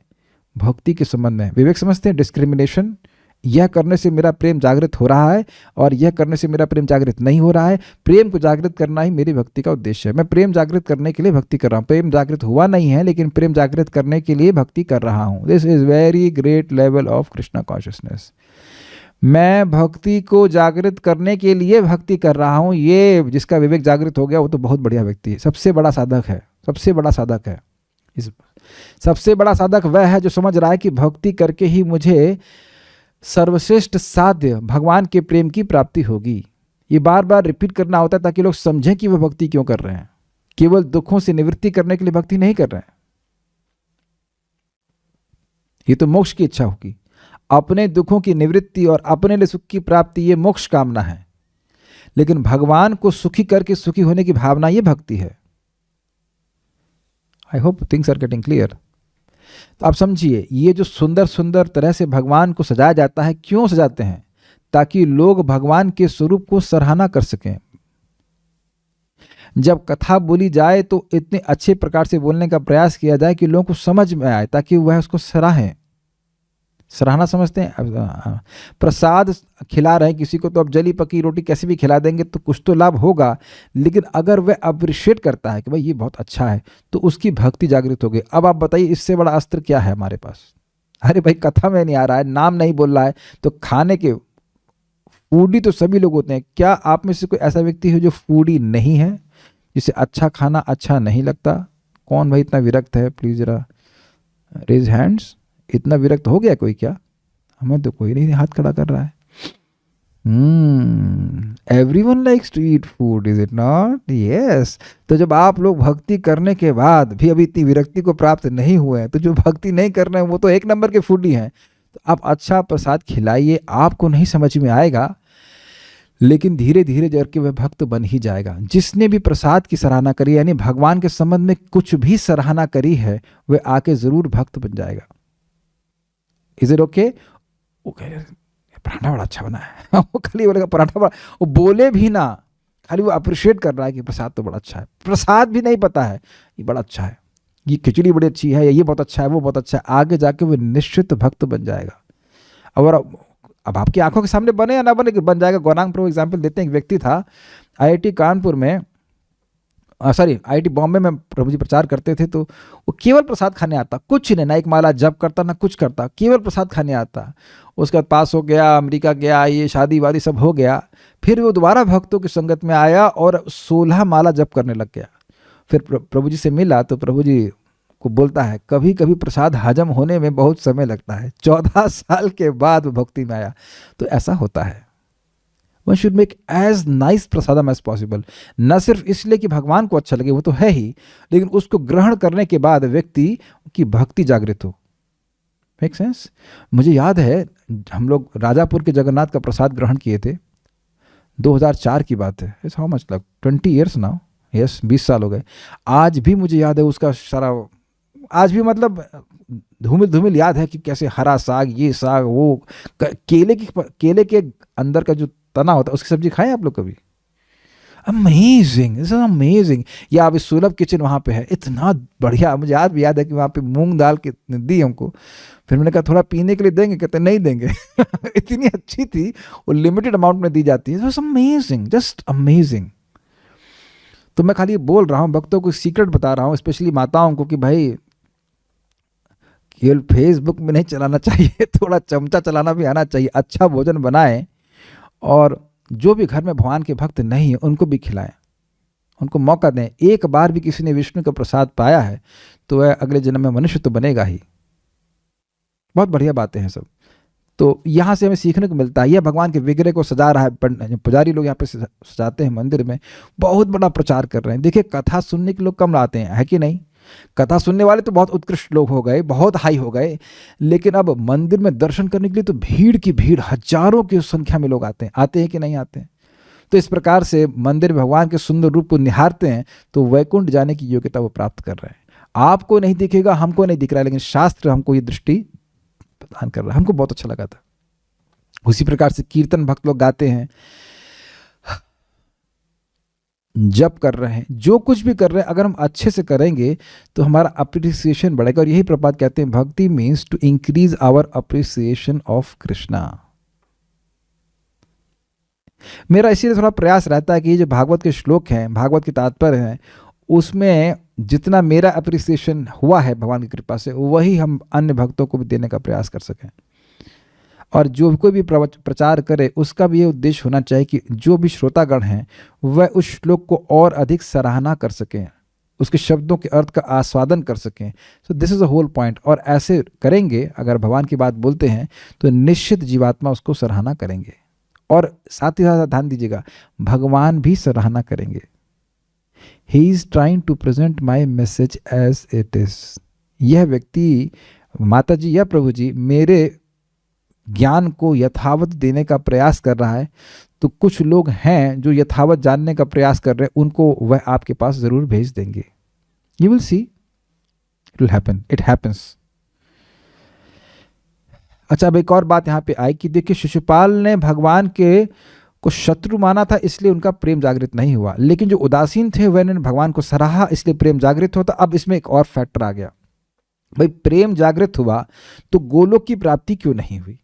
भक्ति के संबंध में। विवेक समझते हैं, डिस्क्रिमिनेशन, यह करने से मेरा प्रेम जागृत हो रहा है और यह करने से मेरा प्रेम जागृत नहीं हो रहा है। प्रेम को जागृत करना ही मेरी भक्ति का उद्देश्य है। मैं प्रेम जागृत करने के लिए भक्ति कर रहा हूँ। प्रेम जागृत हुआ नहीं है लेकिन प्रेम जागृत करने के लिए भक्ति कर रहा हूँ। This is very great level of Krishna consciousness. मैं भक्ति को जागृत करने के लिए भक्ति कर रहा हूँ। ये जिसका विवेक जागृत हो गया वो तो बहुत बढ़िया व्यक्ति है, सबसे बड़ा साधक है, सबसे बड़ा साधक है। सबसे बड़ा साधक वह है जो समझ रहा है कि भक्ति करके ही मुझे सर्वश्रेष्ठ साध्य भगवान के प्रेम की प्राप्ति होगी। ये बार बार रिपीट करना होता है ताकि लोग समझें कि वह भक्ति क्यों कर रहे हैं। केवल दुखों से निवृत्ति करने के लिए भक्ति नहीं कर रहे हैं। ये तो मोक्ष की इच्छा होगी, अपने दुखों की निवृत्ति और अपने लिए सुख की प्राप्ति, ये मोक्ष कामना है। लेकिन भगवान को सुखी करके सुखी होने की भावना, ये भक्ति है। I hope things are getting clear. तो आप समझिए, ये जो सुंदर सुंदर तरह से भगवान को सजाया जाता है, क्यों सजाते हैं? ताकि लोग भगवान के स्वरूप को सराहना कर सकें। जब कथा बोली जाए तो इतने अच्छे प्रकार से बोलने का प्रयास किया जाए कि लोगों को समझ में आए, ताकि वह उसको सराहें। सराहना समझते हैं? प्रसाद खिला रहे हैं किसी को, तो अब जली पकी रोटी कैसे भी खिला देंगे तो कुछ तो लाभ होगा, लेकिन अगर वह अप्रिशिएट करता है कि भाई ये बहुत अच्छा है, तो उसकी भक्ति जागृत हो गई। अब आप बताइए, इससे बड़ा अस्त्र क्या है हमारे पास? अरे भाई, कथा में नहीं आ रहा है, नाम नहीं बोल रहा है, तो खाने के फूडी तो सभी लोग होते हैं। क्या आप में से कोई ऐसा व्यक्ति है जो फूडी नहीं है, जिसे अच्छा खाना अच्छा नहीं लगता? कौन भाई इतना विरक्त है? प्लीज जरा रेज हैंड्स। इतना विरक्त हो गया कोई क्या? हमें तो कोई नहीं हाथ खड़ा कर रहा है। Everyone likes to eat food, is it not? Yes. तो जब आप लोग भक्ति करने के बाद भी अभी इतनी विरक्ति को प्राप्त नहीं हुए हैं, तो जो भक्ति नहीं कर रहे हैं वो तो एक नंबर के फूडी हैं। तो आप अच्छा प्रसाद खिलाइए, आपको नहीं समझ में आएगा, लेकिन धीरे धीरे जर के वह भक्त बन ही जाएगा। जिसने भी प्रसाद की सराहना करी, यानी भगवान के संबंध में कुछ भी सराहना करी है, वह आके जरूर भक्त बन जाएगा। Is it okay? वो कह रहे पराठा बड़ा अच्छा बना है वो खाली बोलेगा पराठा बड़ा, वो बोले भी ना, खाली वो अप्रिशिएट कर रहा है कि प्रसाद तो बड़ा अच्छा है। प्रसाद भी नहीं पता है ये बड़ा अच्छा है, ये खिचड़ी बड़ी अच्छी है, या ये बहुत अच्छा है, वो बहुत अच्छा है। आगे जाके वो निश्चित भक्त बन जाएगा। और अब आपकी आंखों के सामने बने या ना बने, बन जाएगा। गौरांग प्रभु एग्जाम्पल देते हैं। एक व्यक्ति था आईआईटी कानपुर में, आईआईटी बॉम्बे में प्रभु जी प्रचार करते थे, तो वो केवल प्रसाद खाने आता, कुछ नहीं, ना एक माला जप करता ना कुछ करता, केवल प्रसाद खाने आता। उसके बाद पास हो गया, अमेरिका गया, ये शादी वादी सब हो गया, फिर वो दोबारा भक्तों की संगत में आया और 16 माला जप करने लग गया। फिर प्रभु जी से मिला तो प्रभु जी को बोलता है, कभी कभी प्रसाद हजम होने में बहुत समय लगता है। 14 साल के बाद वो भक्ति में आया। तो ऐसा होता है। One should make as nice prasadam as possible. न सिर्फ इसलिए कि भगवान को अच्छा लगे, वो तो है ही, लेकिन उसको ग्रहण करने के बाद व्यक्ति की भक्ति जागृत हो। Make sense? मुझे याद है हम लोग राजापुर के जगन्नाथ का प्रसाद ग्रहण किए थे, 2004 की बात है। It's how much, like 20 years now. Yes, 20 साल हो गए। आज भी मुझे याद है उसका सारा, आज भी मतलब धूमिल धूमिल याद है कि कैसे हरा साग, ये साग, वो केले के अंदर का जो तना होता है उसकी सब्जी खाएं आप लोग कभी? Amazing, it's amazing. या अब सुलभ किचन वहाँ पे है, इतना बढ़िया। मुझे आज भी याद है कि वहाँ पे मूंग दाल की दी हमको। फिर मैंने कहा थोड़ा पीने के लिए देंगे, कहते नहीं देंगे इतनी अच्छी थी, वो लिमिटेड अमाउंट में दी जाती है। It's amazing, just amazing. तो मैं खाली बोल रहा हूँ, भक्तों को सीक्रेट बता रहा हूँ, स्पेशली माताओं को, कि भाई केवल फेसबुक में नहीं चलाना चाहिए, थोड़ा चमचा चलाना भी आना चाहिए। अच्छा भोजन बनाएं और जो भी घर में भगवान के भक्त नहीं है उनको भी खिलाएं, उनको मौका दें। एक बार भी किसी ने विष्णु का प्रसाद पाया है तो वह अगले जन्म में मनुष्य तो बनेगा ही। बहुत बढ़िया बातें हैं सब। तो यहाँ से हमें सीखने को मिलता है। यह भगवान के विग्रह को सजा रहा है, पुजारी लोग यहाँ पे सजाते हैं मंदिर में, बहुत बड़ा प्रचार कर रहे हैं। देखिए, कथा सुनने के लोग कम आते हैं, है कि नहीं? कथा सुनने वाले तो बहुत उत्कृष्ट लोग हो गए, बहुत हाई हो गए, लेकिन अब मंदिर में दर्शन करने के लिए तो भीड़ की भीड़, हजारों की संख्या में लोग आते हैं कि नहीं आते हैं? तो इस प्रकार से मंदिर में भगवान के सुंदर रूप को निहारते हैं तो वैकुंठ जाने की योग्यता वो प्राप्त कर रहे हैं। आपको नहीं दिखेगा, हमको नहीं दिख रहा है, लेकिन शास्त्र हमको ये दृष्टि प्रदान कर रहा है। हमको बहुत अच्छा लगा था। उसी प्रकार से कीर्तन भक्त लोग गाते हैं, जप कर रहे हैं, जो कुछ भी कर रहे हैं, अगर हम अच्छे से करेंगे तो हमारा अप्रिसिएशन बढ़ेगा। और यही प्रपात कहते हैं, भक्ति means to increase our appreciation of Krishna. मेरा इसीलिए थोड़ा प्रयास रहता है कि ये जो भागवत के श्लोक हैं, भागवत के तात्पर्य हैं, उसमें जितना मेरा अप्रिसिएशन हुआ है भगवान की कृपा से, वही हम अन्य भक्तों को भी देने का प्रयास कर सकें। और जो कोई भी प्रचार करे उसका भी ये उद्देश्य होना चाहिए कि जो भी श्रोतागण हैं वह उस श्लोक को और अधिक सराहना कर सकें, उसके शब्दों के अर्थ का आस्वादन कर सकें। So this is a whole point. और ऐसे करेंगे, अगर भगवान की बात बोलते हैं तो निश्चित जीवात्मा उसको सराहना करेंगे। और साथ ही साथ ध्यान दीजिएगा, भगवान भी सराहना करेंगे। He is trying to present my message as it is. यह व्यक्ति, माता जी या प्रभु जी, मेरे ज्ञान को यथावत देने का प्रयास कर रहा है। तो कुछ लोग हैं जो यथावत जानने का प्रयास कर रहे हैं, उनको वह आपके पास ज़रूर भेज देंगे। You will see, it will happen, it happens. अच्छा, अब एक और बात यहाँ पे आई कि देखिए शिशुपाल ने भगवान के को शत्रु माना था, इसलिए उनका प्रेम जागृत नहीं हुआ, लेकिन जो उदासीन थे वह ने भगवान को सराहा, इसलिए प्रेम जागृत होता। अब इसमें एक और फैक्टर आ गया, भाई प्रेम जागृत हुआ तो गोलोक की प्राप्ति क्यों नहीं हुई?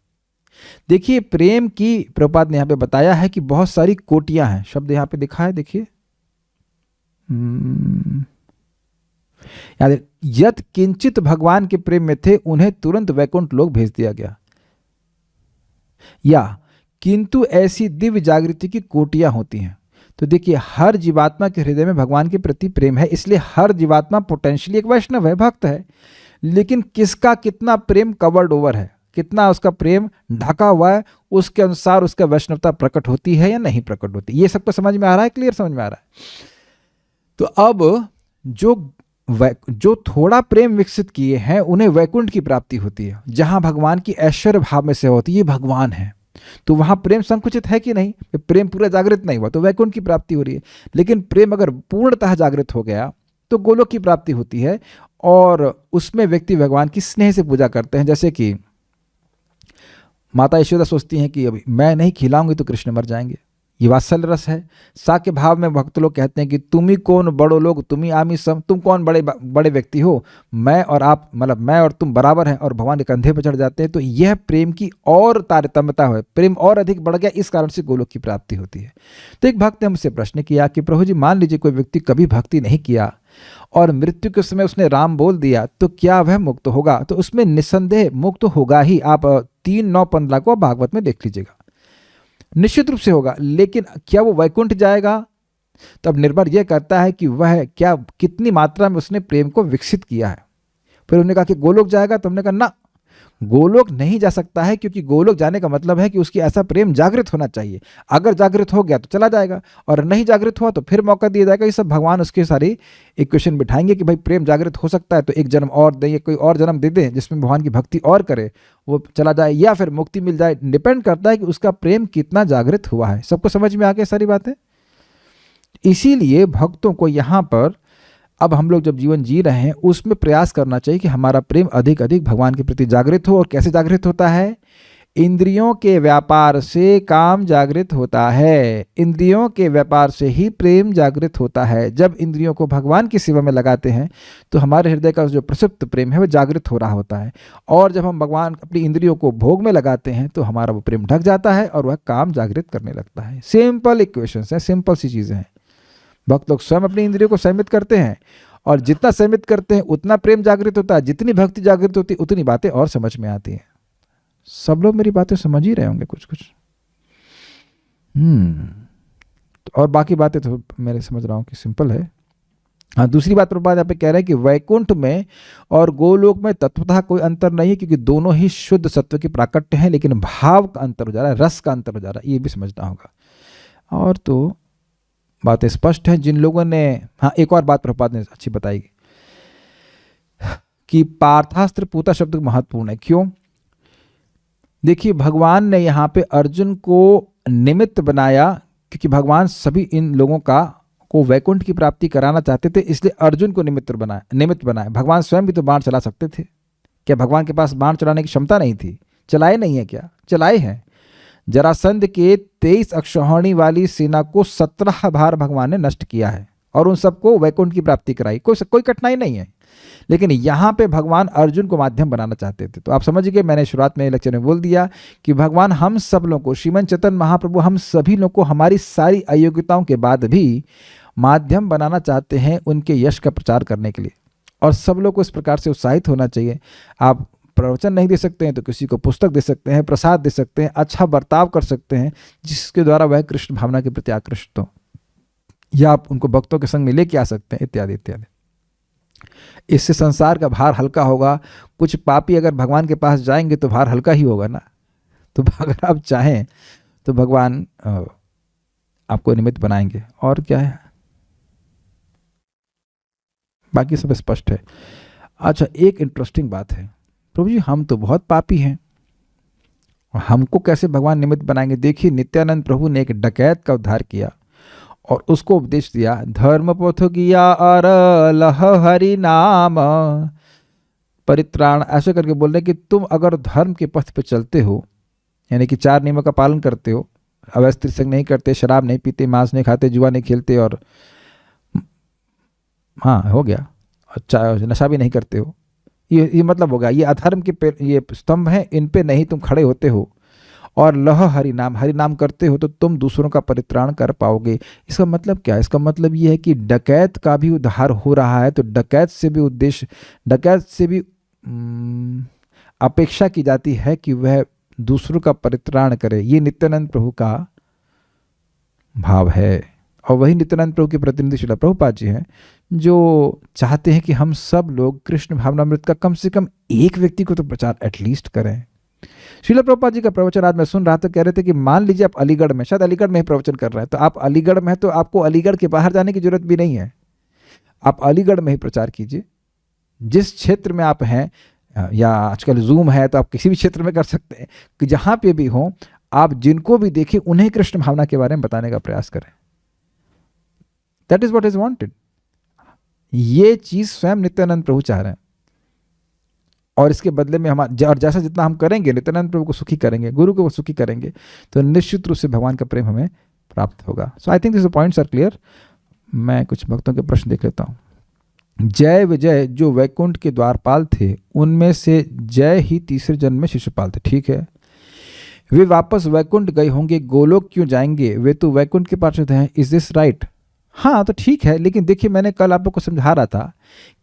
देखिए प्रेम की, प्रभुपाद ने यहाँ पे बताया है कि बहुत सारी कोटियां हैं, शब्द यहाँ पे लिखा है, देखिए याद, यत किंचित भगवान के प्रेम में थे उन्हें तुरंत वैकुंठ लोक भेज दिया गया, या किंतु ऐसी दिव्य जागृति की कोटियां होती हैं। तो देखिए हर जीवात्मा के हृदय में भगवान के प्रति प्रेम है, इसलिए हर जीवात्मा पोटेंशियली एक वैष्णव है, भक्त है, लेकिन किसका कितना प्रेम कवर्ड ओवर है, कितना उसका प्रेम ढका हुआ है, उसके अनुसार उसका वैष्णवता प्रकट होती है या नहीं प्रकट होती। ये सबको समझ में आ रहा है, क्लियर समझ में आ रहा है? तो अब जो थोड़ा प्रेम विकसित किए हैं उन्हें वैकुंठ की प्राप्ति होती है, जहां भगवान की ऐश्वर्य भाव में से होती है, ये भगवान है, तो वहां प्रेम संकुचित है कि नहीं? प्रेम पूरा जागृत नहीं हुआ तो वैकुंठ की प्राप्ति हो रही है। लेकिन प्रेम अगर पूर्णतः जागृत हो गया तो गोलोक की प्राप्ति होती है, और उसमें व्यक्ति भगवान की स्नेह से पूजा करते हैं। जैसे कि माता यशोदा सोचती हैं कि अभी मैं नहीं खिलाऊंगी तो कृष्ण मर जाएंगे, ये वात्सल्य रस है। साक्य भाव में भक्त लोग कहते हैं कि तुम ही कौन बड़ो लोग, तुम ही आमी सम, तुम कौन बड़े व्यक्ति हो, मैं और आप, मतलब मैं और तुम बराबर हैं, और भगवान के कंधे पर चढ़ जाते हैं। तो यह प्रेम की और तारतम्यता है, प्रेम और अधिक बढ़ गया, इस कारण से गोलोक की प्राप्ति होती है। तो एक भक्त ने हमसे प्रश्न किया कि प्रभु जी मान लीजिए कोई व्यक्ति कभी भक्ति नहीं किया और मृत्यु के समय उसने राम बोल दिया, तो क्या वह मुक्त होगा? तो उसमें निस्संदेह मुक्त होगा ही। आप 3:9-15 को भागवत में देख लीजिएगा, निश्चित रूप से होगा। लेकिन क्या वो वैकुंठ जाएगा? तो अब निर्भर यह करता है कि वह क्या कितनी मात्रा में उसने प्रेम को विकसित किया है। फिर उन्होंने कहा कि गोलोक जाएगा, तो हमने कहा ना, गोलोक नहीं जा सकता है, क्योंकि गोलोक जाने का मतलब है कि उसकी ऐसा प्रेम जागृत होना चाहिए। अगर जागृत हो गया तो चला जाएगा, और नहीं जागृत हुआ तो फिर मौका दिया जाएगा। ये सब भगवान उसके सारी इक्वेशन बिठाएंगे कि भाई प्रेम जागृत हो सकता है तो एक जन्म और दें, कोई और जन्म दे दें जिसमें भगवान की भक्ति और करे, वो चला जाए, या फिर मुक्ति मिल जाए। डिपेंड करता है कि उसका प्रेम कितना जागृत हुआ है। सबको समझ में आ गई सारी बातें? इसीलिए भक्तों को यहाँ पर अब हम लोग जब जीवन जी रहे हैं उसमें प्रयास करना चाहिए कि हमारा प्रेम अधिक अधिक भगवान के प्रति जागृत हो। और कैसे जागृत होता है? इंद्रियों के व्यापार से काम जागृत होता है, इंद्रियों के व्यापार से ही प्रेम जागृत होता है। जब इंद्रियों को भगवान की सेवा में लगाते हैं तो हमारे हृदय का जो प्रसुप्त प्रेम है वो जागृत हो रहा होता है, और जब हम भगवान अपनी इंद्रियों को भोग में लगाते हैं तो हमारा वो प्रेम ढक जाता है और वह काम जागृत करने लगता है। सिंपल इक्वेशंस हैं, सिंपल सी चीज़ें हैं। भक्त लोग स्वयं अपनी इंद्रियों को संयमित करते हैं, और जितना संयमित करते हैं उतना प्रेम जागृत होता है, जितनी भक्ति जागृत होती है उतनी बातें और समझ में आती हैं। सब लोग मेरी बातें समझ ही रहे होंगे कुछ कुछ। और बाकी बातें तो मैं समझ रहा हूँ कि सिंपल है। हाँ, दूसरी बात प्रभुपाद यहाँ पे कह रहे हैं कि वैकुंठ में और गोलोक में तत्वतः कोई अंतर नहीं है, क्योंकि दोनों ही शुद्ध सत्व के प्राकट्य हैं, लेकिन भाव का अंतर हो जा रहा है, रस का अंतर हो जा रहा है, ये भी समझना होगा। और तो बातें स्पष्ट हैं। जिन लोगों ने, हाँ एक और बात प्रभुपाद ने अच्छी बताई कि पार्थास्त्र पूता शब्द महत्वपूर्ण है। क्यों? देखिए भगवान ने यहाँ पे अर्जुन को निमित्त बनाया, क्योंकि भगवान सभी इन लोगों को वैकुंठ की प्राप्ति कराना चाहते थे, इसलिए अर्जुन को निमित्त बनाया। भगवान स्वयं भी तो बाण चला सकते थे। क्या भगवान के पास बाण चलाने की क्षमता नहीं थी? चलाए नहीं है क्या? चलाए हैं। जरासंध के 23 अक्षौहिणी वाली सेना को 17 बार भगवान ने नष्ट किया है, और उन सबको वैकुंठ की प्राप्ति कराई। कोई कठिनाई नहीं है। लेकिन यहाँ पे भगवान अर्जुन को माध्यम बनाना चाहते थे। तो आप समझ गए, मैंने शुरुआत में लेक्चर में बोल दिया कि भगवान हम सब लोगों को, श्रीमन चैतन्य महाप्रभु हम सभी लोगों को हमारी सारी अयोग्यताओं के बाद भी माध्यम बनाना चाहते हैं उनके यश का प्रचार करने के लिए, और सब लोग को इस प्रकार से उत्साहित होना चाहिए। आप प्रवचन नहीं दे सकते हैं तो किसी को पुस्तक दे सकते हैं, प्रसाद दे सकते हैं, अच्छा बर्ताव कर सकते हैं जिसके द्वारा वह कृष्ण भावना के प्रति आकृष्ट हो, या आप उनको भक्तों के संग में लेके आ सकते हैं, इत्यादि इत्यादि। इससे संसार का भार हल्का होगा। कुछ पापी अगर भगवान के पास जाएंगे तो भार हल्का ही होगा ना। तो अगर आप चाहें तो भगवान आपको निमित्त बनाएंगे, और क्या है, बाकी सब स्पष्ट है। अच्छा, एक इंटरेस्टिंग बात है, प्रभु जी हम तो बहुत पापी हैं, हमको कैसे भगवान निमित्त बनाएंगे? देखिए नित्यानंद प्रभु ने एक डकैत का उद्धार किया और उसको उपदेश दिया, धर्म पोथ किया और लह हरि नाम, परित्राण, ऐसे करके बोल रहे हैं कि तुम अगर धर्म के पथ पे चलते हो, यानी कि 4 नियमों का पालन करते हो, अवैध स्त्री संग नहीं करते, शराब नहीं पीते, मांस नहीं खाते, जुआ नहीं खेलते, और हाँ हो गया, अच्छा नशा भी नहीं करते हो, ये मतलब होगा, ये अधर्म के ये स्तंभ हैं, इन पे नहीं तुम खड़े होते हो, और लह हरि नाम करते हो, तो तुम दूसरों का परित्राण कर पाओगे। इसका मतलब क्या है? इसका मतलब ये है कि डकैत का भी उद्धार हो रहा है, तो डकैत से भी उद्देश्य, डकैत से भी अपेक्षा की जाती है कि वह दूसरों का परित्राण करे। ये नित्यानंद प्रभु का भाव है, और वही नित्यानंद प्रभु के प्रतिनिधि श्रील प्रभुपाद जी हैं, जो चाहते हैं कि हम सब लोग कृष्ण भावनामृत का कम से कम एक व्यक्ति को तो प्रचार एटलीस्ट करें। श्रील प्रभुपाद जी का प्रवचन आज मैं सुन रहा था, कह रहे थे कि मान लीजिए आप अलीगढ़ में, शायद अलीगढ़ में ही प्रवचन कर रहे हैं, तो आप अलीगढ़ में हैं तो आपको अलीगढ़ के बाहर जाने की जरूरत भी नहीं है, आप अलीगढ़ में ही प्रचार कीजिए। जिस क्षेत्र में आप हैं, या आजकल जूम है तो आप किसी भी क्षेत्र में कर सकते हैं, कि जहाँ पे भी हो आप जिनको भी देखें उन्हें कृष्ण भावना के बारे में बताने का प्रयास करें। That is what is wanted. ये चीज स्वयं नित्यानंद प्रभु चाह रहे हैं, और इसके बदले में और जैसा जितना हम करेंगे, नित्यानंद प्रभु को सुखी करेंगे, गुरु को सुखी करेंगे, तो निश्चित रूप से भगवान का प्रेम हमें प्राप्त होगा। So I think this points are clear. मैं कुछ भक्तों के प्रश्न देख लेता हूँ। जय विजय जो वैकुंठ के द्वारपाल थे, उनमें से जय ही तीसरे जन्म में शिशुपाल थे। ठीक है, वे वापस वैकुंठ गए होंगे, गोलोक क्यों जाएंगे? वे तो वैकुंठ के पार्षद हैं। Is this right? हाँ तो ठीक है, लेकिन देखिए मैंने कल आप लोग को समझा रहा था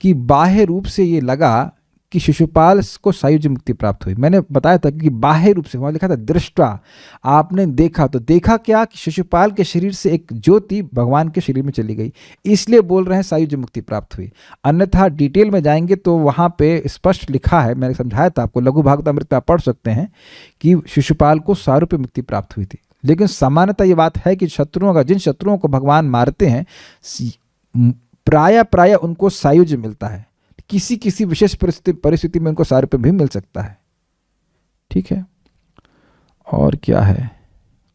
कि बाह्य रूप से ये लगा कि शिशुपाल को सायुज्य मुक्ति प्राप्त हुई। मैंने बताया था कि बाह्य रूप से, वहाँ लिखा था दृष्टा, आपने देखा, तो देखा क्या कि शिशुपाल के शरीर से एक ज्योति भगवान के शरीर में चली गई, इसलिए बोल रहे हैं सायुज्य मुक्ति प्राप्त हुई। अन्यथा डिटेल में जाएंगे तो वहाँ पे स्पष्ट लिखा है, मैंने समझाया था आपको, लघु भागवतामृत आप पढ़ सकते हैं कि शिशुपाल को सारूप्य मुक्ति प्राप्त हुई थी। लेकिन सामान्यतः ये बात है कि शत्रुओं का, जिन शत्रुओं को भगवान मारते हैं प्राय उनको सायुज्य मिलता है, किसी किसी विशेष परिस्थिति में उनको सारूप्य भी मिल सकता है। ठीक है, और क्या है?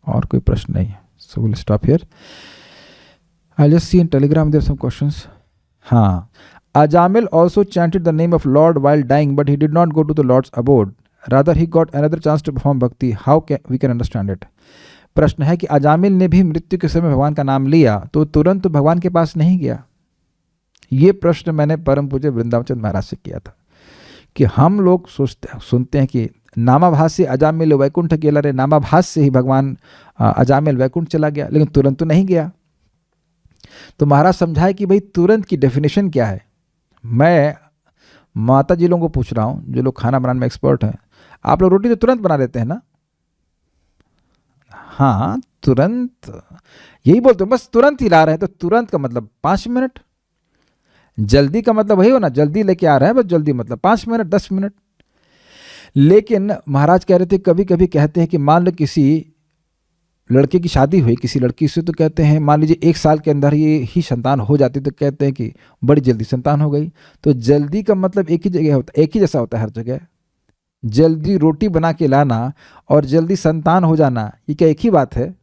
और कोई प्रश्न नहीं है। So will stop here. I just see in Telegram there some questions. हाँ, Ajamil also chanted the name of Lord while dying, but he did not go to the Lord's abode. Rather, he got another chance to perform bhakti. How we can understand it? प्रश्न है कि अजामिल ने भी मृत्यु के समय भगवान का नाम लिया तो तुरंत तो भगवान के पास नहीं गया। ये प्रश्न मैंने परम पूज्य वृंदावन महाराज से किया था कि हम लोग सुनते हैं कि नामाभास से अजामिल वैकुंठ गेला रे, नामाभास से ही भगवान अजामिल वैकुंठ चला गया, लेकिन तुरंत तो नहीं गया। तो महाराज समझाए कि भाई तुरंत की डेफिनेशन क्या है। मैं माता जी लोगों को पूछ रहा हूँ, जो लोग खाना बनाने में एक्सपर्ट हैं, आप लोग रोटी तो तुरंत बना लेते हैं ना? हाँ तुरंत, यही बोलते हो, बस तुरंत ही ला रहे हैं, तो तुरंत का मतलब 5 मिनट, जल्दी का मतलब वही हो ना, जल्दी लेके आ रहे हैं, बस जल्दी मतलब 5 मिनट 10 मिनट। लेकिन महाराज कह रहे थे कभी कभी कहते हैं कि मान लो किसी लड़के की शादी हुई किसी लड़की से, तो कहते हैं मान लीजिए 1 साल के अंदर ये ही संतान हो जाती, तो कहते हैं कि बड़ी जल्दी संतान हो गई। तो जल्दी का मतलब एक ही जगह होता, एक ही जैसा होता है हर जगह। जल्दी रोटी बना के लाना और जल्दी संतान हो जाना, ये क्या एक ही बात है?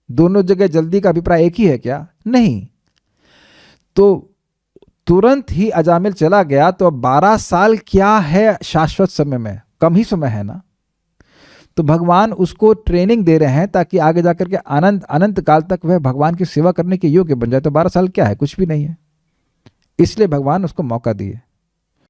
दोनों जगह जल्दी का अभिप्राय एक ही है क्या? नहीं। तो तुरंत ही अजामिल चला गया, तो अब 12 साल क्या है शाश्वत समय में? कम ही समय है ना। तो भगवान उसको ट्रेनिंग दे रहे हैं ताकि आगे जाकर के अनंत काल तक वह भगवान की सेवा करने के योग्य बन जाए। तो 12 साल क्या है? कुछ भी नहीं है। इसलिए भगवान उसको मौका दिए।